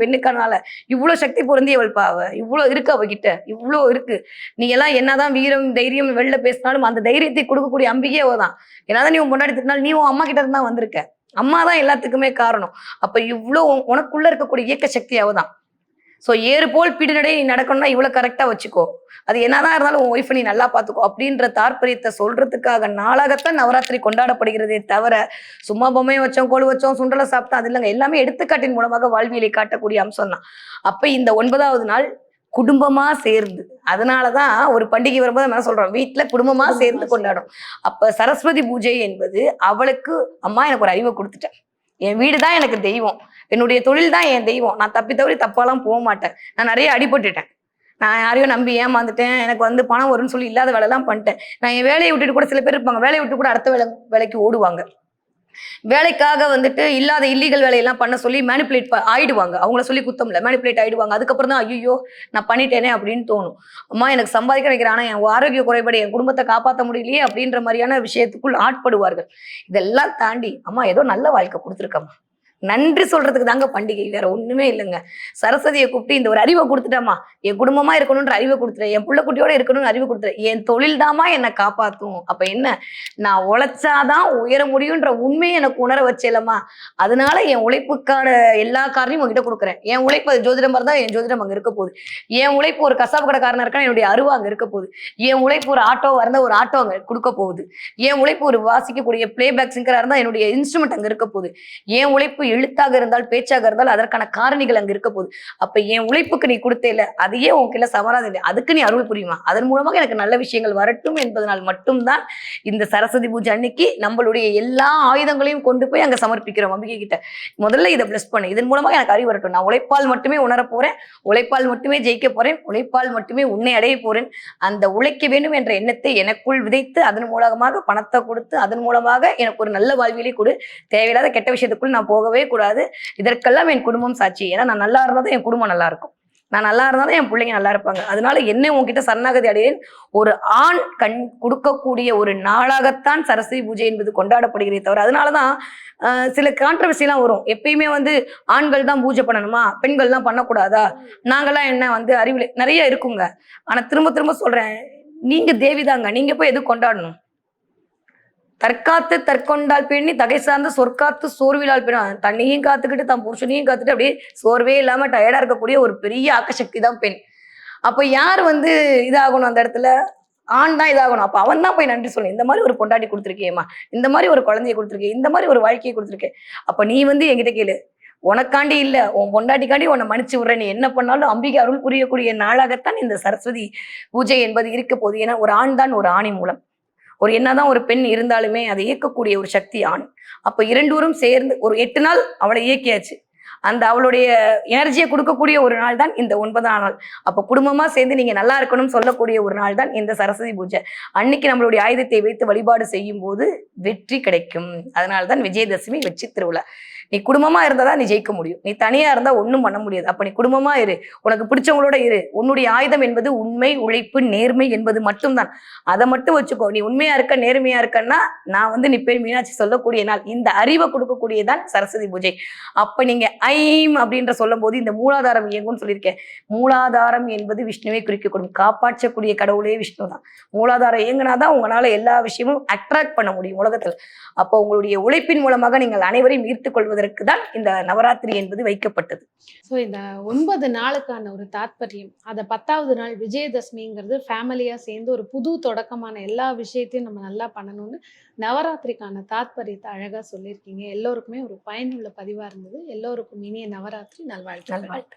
இவ்வளவு சக்தி பொருந்தியவள் பாவ, இவ்வளவு இருக்கு அவகிட்ட, இவ்வளவு இருக்கு. நீ எல்லாம் என்னதான் வீரம் தைரியம் வெளில பேசினாலும் அந்த தைரியத்தை கொடுக்கக்கூடிய அம்பிகையே அவதான். என்னதான் நீ உன் பொண்டாடி திட்டினாலும் நீ உன் அம்மா கிட்ட இருந்தா வந்திருக்க. அம்மா தான் எல்லாத்துக்குமே காரணம். அப்ப இவ்வளவு உனக்குள்ள இருக்கக்கூடிய இயக்க சக்தி அவதான். ஸோ ஏறு போல் பிடிநடை நீ நடக்கணும்னா இவ்வளவு கரெக்டா வச்சுக்கோ. அது என்னதான் இருந்தாலும் உன் ஒய்ஃபை நீ நல்லா பார்த்துக்கோ அப்படின்ற தாற்பயத்தை சொல்றதுக்காக நாளாகத்தான் நவராத்திரி கொண்டாடப்படுகிறதே தவிர, சும்மா பொம்மையை வச்சோம், கோழு வச்சோம், சுண்டலை சாப்பிட்டோம், அது இல்லைங்க. எல்லாமே எடுத்துக்காட்டின் மூலமாக வாழ்வியலை காட்டக்கூடிய அம்சம் தான். அப்ப இந்த 9வது நாள் குடும்பமா சேர்ந்து, அதனாலதான் ஒரு பண்டிகை வரும்போது என்ன சொல்றோம், வீட்டுல குடும்பமா சேர்ந்து கொண்டாடும். அப்ப சரஸ்வதி பூஜை என்பது அவளுக்கு, அம்மா எனக்கு ஒரு அறிவை கொடுத்துட்டேன், என் வீடுதான் எனக்கு தெய்வம், என்னுடைய தொழில் தான் என் தெய்வம், நான் தப்பி தவறி தப்பாலாம் போக மாட்டேன், நான் நிறைய அடிபட்டுட்டேன், நான் யாரையும் நம்பி ஏமாந்துட்டேன், எனக்கு வந்து பணம் வரும்னு சொல்லி இல்லாத வேலை எல்லாம் பண்ணிட்டேன். நான் என் வேலையை விட்டுட்டு கூட, சில பேர் இருப்பாங்க வேலையை விட்டு கூட அடுத்த வேலைக்கு ஓடுவாங்க. வேலைக்காக வந்துட்டு இல்லாத இல்லீகல் வேலையெல்லாம் பண்ண சொல்லி மேனிப்புலேட் ஆயிடுவாங்க. அவங்கள சொல்லி குத்தம் இல்லை, மேனிப்புலேட் ஆயிடுவாங்க. அதுக்கப்புறம் தான் ஐயோ நான் பண்ணிட்டேனே அப்படின்னு தோணும். அம்மா எனக்கு சம்பாதிக்க வைக்கிறேன், ஆனா என் ஆரோக்கிய குறைபாடு என் குடும்பத்தை காப்பாற்ற முடியலையே அப்படின்ற மாதிரியான விஷயத்துக்குள் ஆட்படுவார்கள். இதெல்லாம் தாண்டி அம்மா ஏதோ நல்ல வாழ்க்கை கொடுத்துருக்கம்மா, நன்றி சொல்றதுக்கு தாங்க பண்டிகை, வேற ஒண்ணுமே இல்லைங்க. சரஸ்வதியை கூப்பிட்டு இந்த ஒரு அறிவை கொடுத்துட்டேம்மா, என் குடும்பமா இருக்கணும்ன்ற அறிவை கொடுத்துட்டேன், என் புள்ள குட்டியோட இருக்கணும்னு அறிவை கொடுத்துட்டேன், என் தொழில் தாமா என்னை காப்பாத்தும். அப்ப என்ன, நான் உழைச்சாதான் உயர முடியும்ன்ற உண்மையை எனக்கு உணர வச்சேலம்மா. அதனால என் உழைப்புக்கான எல்லா காரணையும் உங்ககிட்ட கொடுக்குறேன். என் உழைப்பு அது ஜோதிடம் இருந்தா என் ஜோதிடம் அங்க இருக்க போகுது, என் உழைப்பு ஒரு கசாப்பு கடைக்காரனா இருக்கா என்னுடைய அருவா அங்க இருக்க போகுது, என் உழைப்பு ஒரு ஆட்டோவா இருந்தா ஒரு ஆட்டோ அங்க கொடுக்க போகுது, என் உழைப்பு ஒரு வாசிக்கக்கூடிய பிளேபேக் சிங்கரா இருந்தா என்னுடைய இன்ஸ்ட்ருமெண்ட் அங்க இருக்க போகுது, என் உழைப்பு எழுத்தாக இருந்தால் பேச்சாக இருந்தால் அதற்கான காரணிகள் அங்க இருக்க போகுது. அப்ப என் உழைப்புக்கு நீ கொடுத்தேல அதையே உன்கிட்ட சமராது இல்லை, அதுக்கு நீ அருள் புரியுமா, அதன் மூலமாக எனக்கு நல்ல விஷயங்கள் வரட்டும் என்பதனால் மட்டும்தான் இந்த சரஸ்வதி பூஜை அன்னைக்கு நம்மளுடைய எல்லா ஆயுதங்களையும் கொண்டு போய் அங்க சமர்ப்பிக்கிறோம் அம்பிகை கிட்ட. முதல்ல இதை பிளஸ் பண்ணு, இதன் மூலமாக எனக்கு அறிவு வரட்டும், நான் உழைப்பால் மட்டுமே உணர போறேன், உழைப்பால் மட்டுமே ஜெயிக்க போறேன், உழைப்பால் மட்டுமே உன்னை அடைய போறேன். அந்த உழைக்க வேண்டும் என்ற எண்ணத்தை எனக்குள் விதைத்து அதன் மூலமாக பணத்தை கொடுத்து அதன் மூலமாக எனக்கு ஒரு நல்ல வாழ்வியலை கொடு. தேவையில்லாத கெட்ட விஷயத்துக்குள் நான் போகவே கூடாது. இதற்கெல்லாம் என் குடும்பம் சாட்சி. ஏன்னா நான் நல்லா இருந்தாதான் என் குடும்பம் நல்லா இருக்கும், நான் நல்லா இருந்தாதான் என் பிள்ளைங்க நல்லா இருப்பாங்க. அதனால என்ன உங்ககிட்ட சரணாகதி அடையேன். ஒரு ஆண் கண் கொடுக்கக்கூடிய ஒரு நாளாகத்தான் சரஸ்வதி பூஜை என்பது கொண்டாடப்படுகிறதே தவிர, அதனாலதான் சில கான்ட்ரவர்சி எல்லாம் வரும். எப்பயுமே வந்து ஆண்கள் தான் பூஜை பண்ணணுமா, பெண்கள் தான் பண்ணக்கூடாதா, நாங்கெல்லாம் என்ன வந்து அறிவியல் நிறைய இருக்குங்க. ஆனா திரும்ப திரும்ப சொல்றேன், நீங்க தேவிதாங்க, நீங்க போய் எது கொண்டாடணும். தற்காத்து தற்கொண்டால் பெண்ணி தகை சார்ந்து சொற்காத்து சோர்விலால் பெண். தண்ணியும் காத்துக்கிட்டு தன் புருஷனையும் காத்துட்டு அப்படியே சோர்வே இல்லாம டயர்டா இருக்கக்கூடிய ஒரு பெரிய ஆக்கசக்தி தான் பெண். அப்ப யார் வந்து இதாகணும் அந்த இடத்துல, ஆண் தான் இதாகணும். அப்ப அவன் தான் போய் நன்றி சொல்லணும். இந்த மாதிரி ஒரு பொண்டாட்டி கொடுத்துருக்கேம்மா, இந்த மாதிரி ஒரு குழந்தைய கொடுத்துருக்கேன், இந்த மாதிரி ஒரு வாழ்க்கையை கொடுத்துருக்கேன். அப்ப நீ வந்து என்கிட்ட கேளு. உனக்காண்டி இல்ல, உன் பொண்டாட்டிக்காண்டி உன்னை மன்னிச்சு விடுறேன். நீ என்ன பண்ணாலும் அம்பிகை அருள் புரியக்கூடிய நாளாகத்தான் இந்த சரஸ்வதி பூஜை என்பது இருக்க போகுது. ஏன்னா ஒரு ஆண் தான் ஒரு ஆணின் மூலம். ஒரு என்னதான் ஒரு பெண் இருந்தாலுமே அதை இயக்கக்கூடிய ஒரு சக்தி ஆண். அப்ப இரண்டூரும் சேர்ந்து ஒரு 8 நாள் அவளை இயக்கியாச்சு. அந்த அவளுடைய எனர்ஜியை கொடுக்கக்கூடிய ஒரு நாள் தான் இந்த 9ஆம் நாள். அப்ப குடும்பமா சேர்ந்து நீங்க நல்லா இருக்கணும்னு சொல்லக்கூடிய ஒரு நாள் தான் இந்த சரஸ்வதி பூஜை. அன்னைக்கு நம்மளுடைய ஆயுதத்தை வைத்து வழிபாடு செய்யும் போது வெற்றி கிடைக்கும். அதனால்தான் விஜயதசமி வெற்றி திருவிழா. நீ குடும்பமா இருந்தாதான் நீ ஜெயிக்க முடியும். நீ தனியா இருந்தா ஒண்ணும் பண்ண முடியாது. அப்ப நீ குடும்பமா இரு, உனக்கு பிடிச்சவங்களோட இரு. உன்னுடைய ஆயுதம் என்பது உண்மை, உழைப்பு, நேர்மை என்பது மட்டும்தான். அதை மட்டும் வச்சுக்கோ. நீ உண்மையா இருக்க, நேர்மையா இருக்கன்னா நான் வந்து நீ பேர் மீனாட்சி சொல்லக்கூடிய நாள். இந்த அறிவை கொடுக்கக்கூடியதான் சரஸ்வதி பூஜை. அப்ப நீங்க ஐம் அப்படின்ற சொல்லும் போது இந்த மூலாதாரம் இயங்கும்னு சொல்லியிருக்கேன். மூலாதாரம் என்பது விஷ்ணுவை குறிக்கக்கூடும். காப்பாற்றக்கூடிய கடவுளே விஷ்ணு தான். மூலாதாரம் இயங்குனாதான் உங்களால எல்லா விஷயமும் அட்ராக்ட் பண்ண முடியும் உலகத்துல. அப்போ உங்களுடைய உழைப்பின் மூலமாக நீங்கள் அனைவரையும் ஈர்த்துக் கொள்வதற்கு தான் இந்த நவராத்திரி என்பது வைக்கப்பட்டது. ஸோ இந்த 9 நாளுக்கான ஒரு தாத்பரியம், அதை 10வது நாள் விஜயதசமிங்கிறது ஃபேமிலியா சேர்ந்து ஒரு புது தொடக்கமான எல்லா விஷயத்தையும் நம்ம நல்லா பண்ணணும்னு நவராத்திரிக்கான தாத்பரியத்தை அழகா சொல்லியிருக்கீங்க. எல்லோருக்குமே ஒரு பயனுள்ள பதிவா இருந்தது. எல்லோருக்கும் இனிய நவராத்திரி நல்வாழ்த்துக்கள். நல்வாழ்த்து.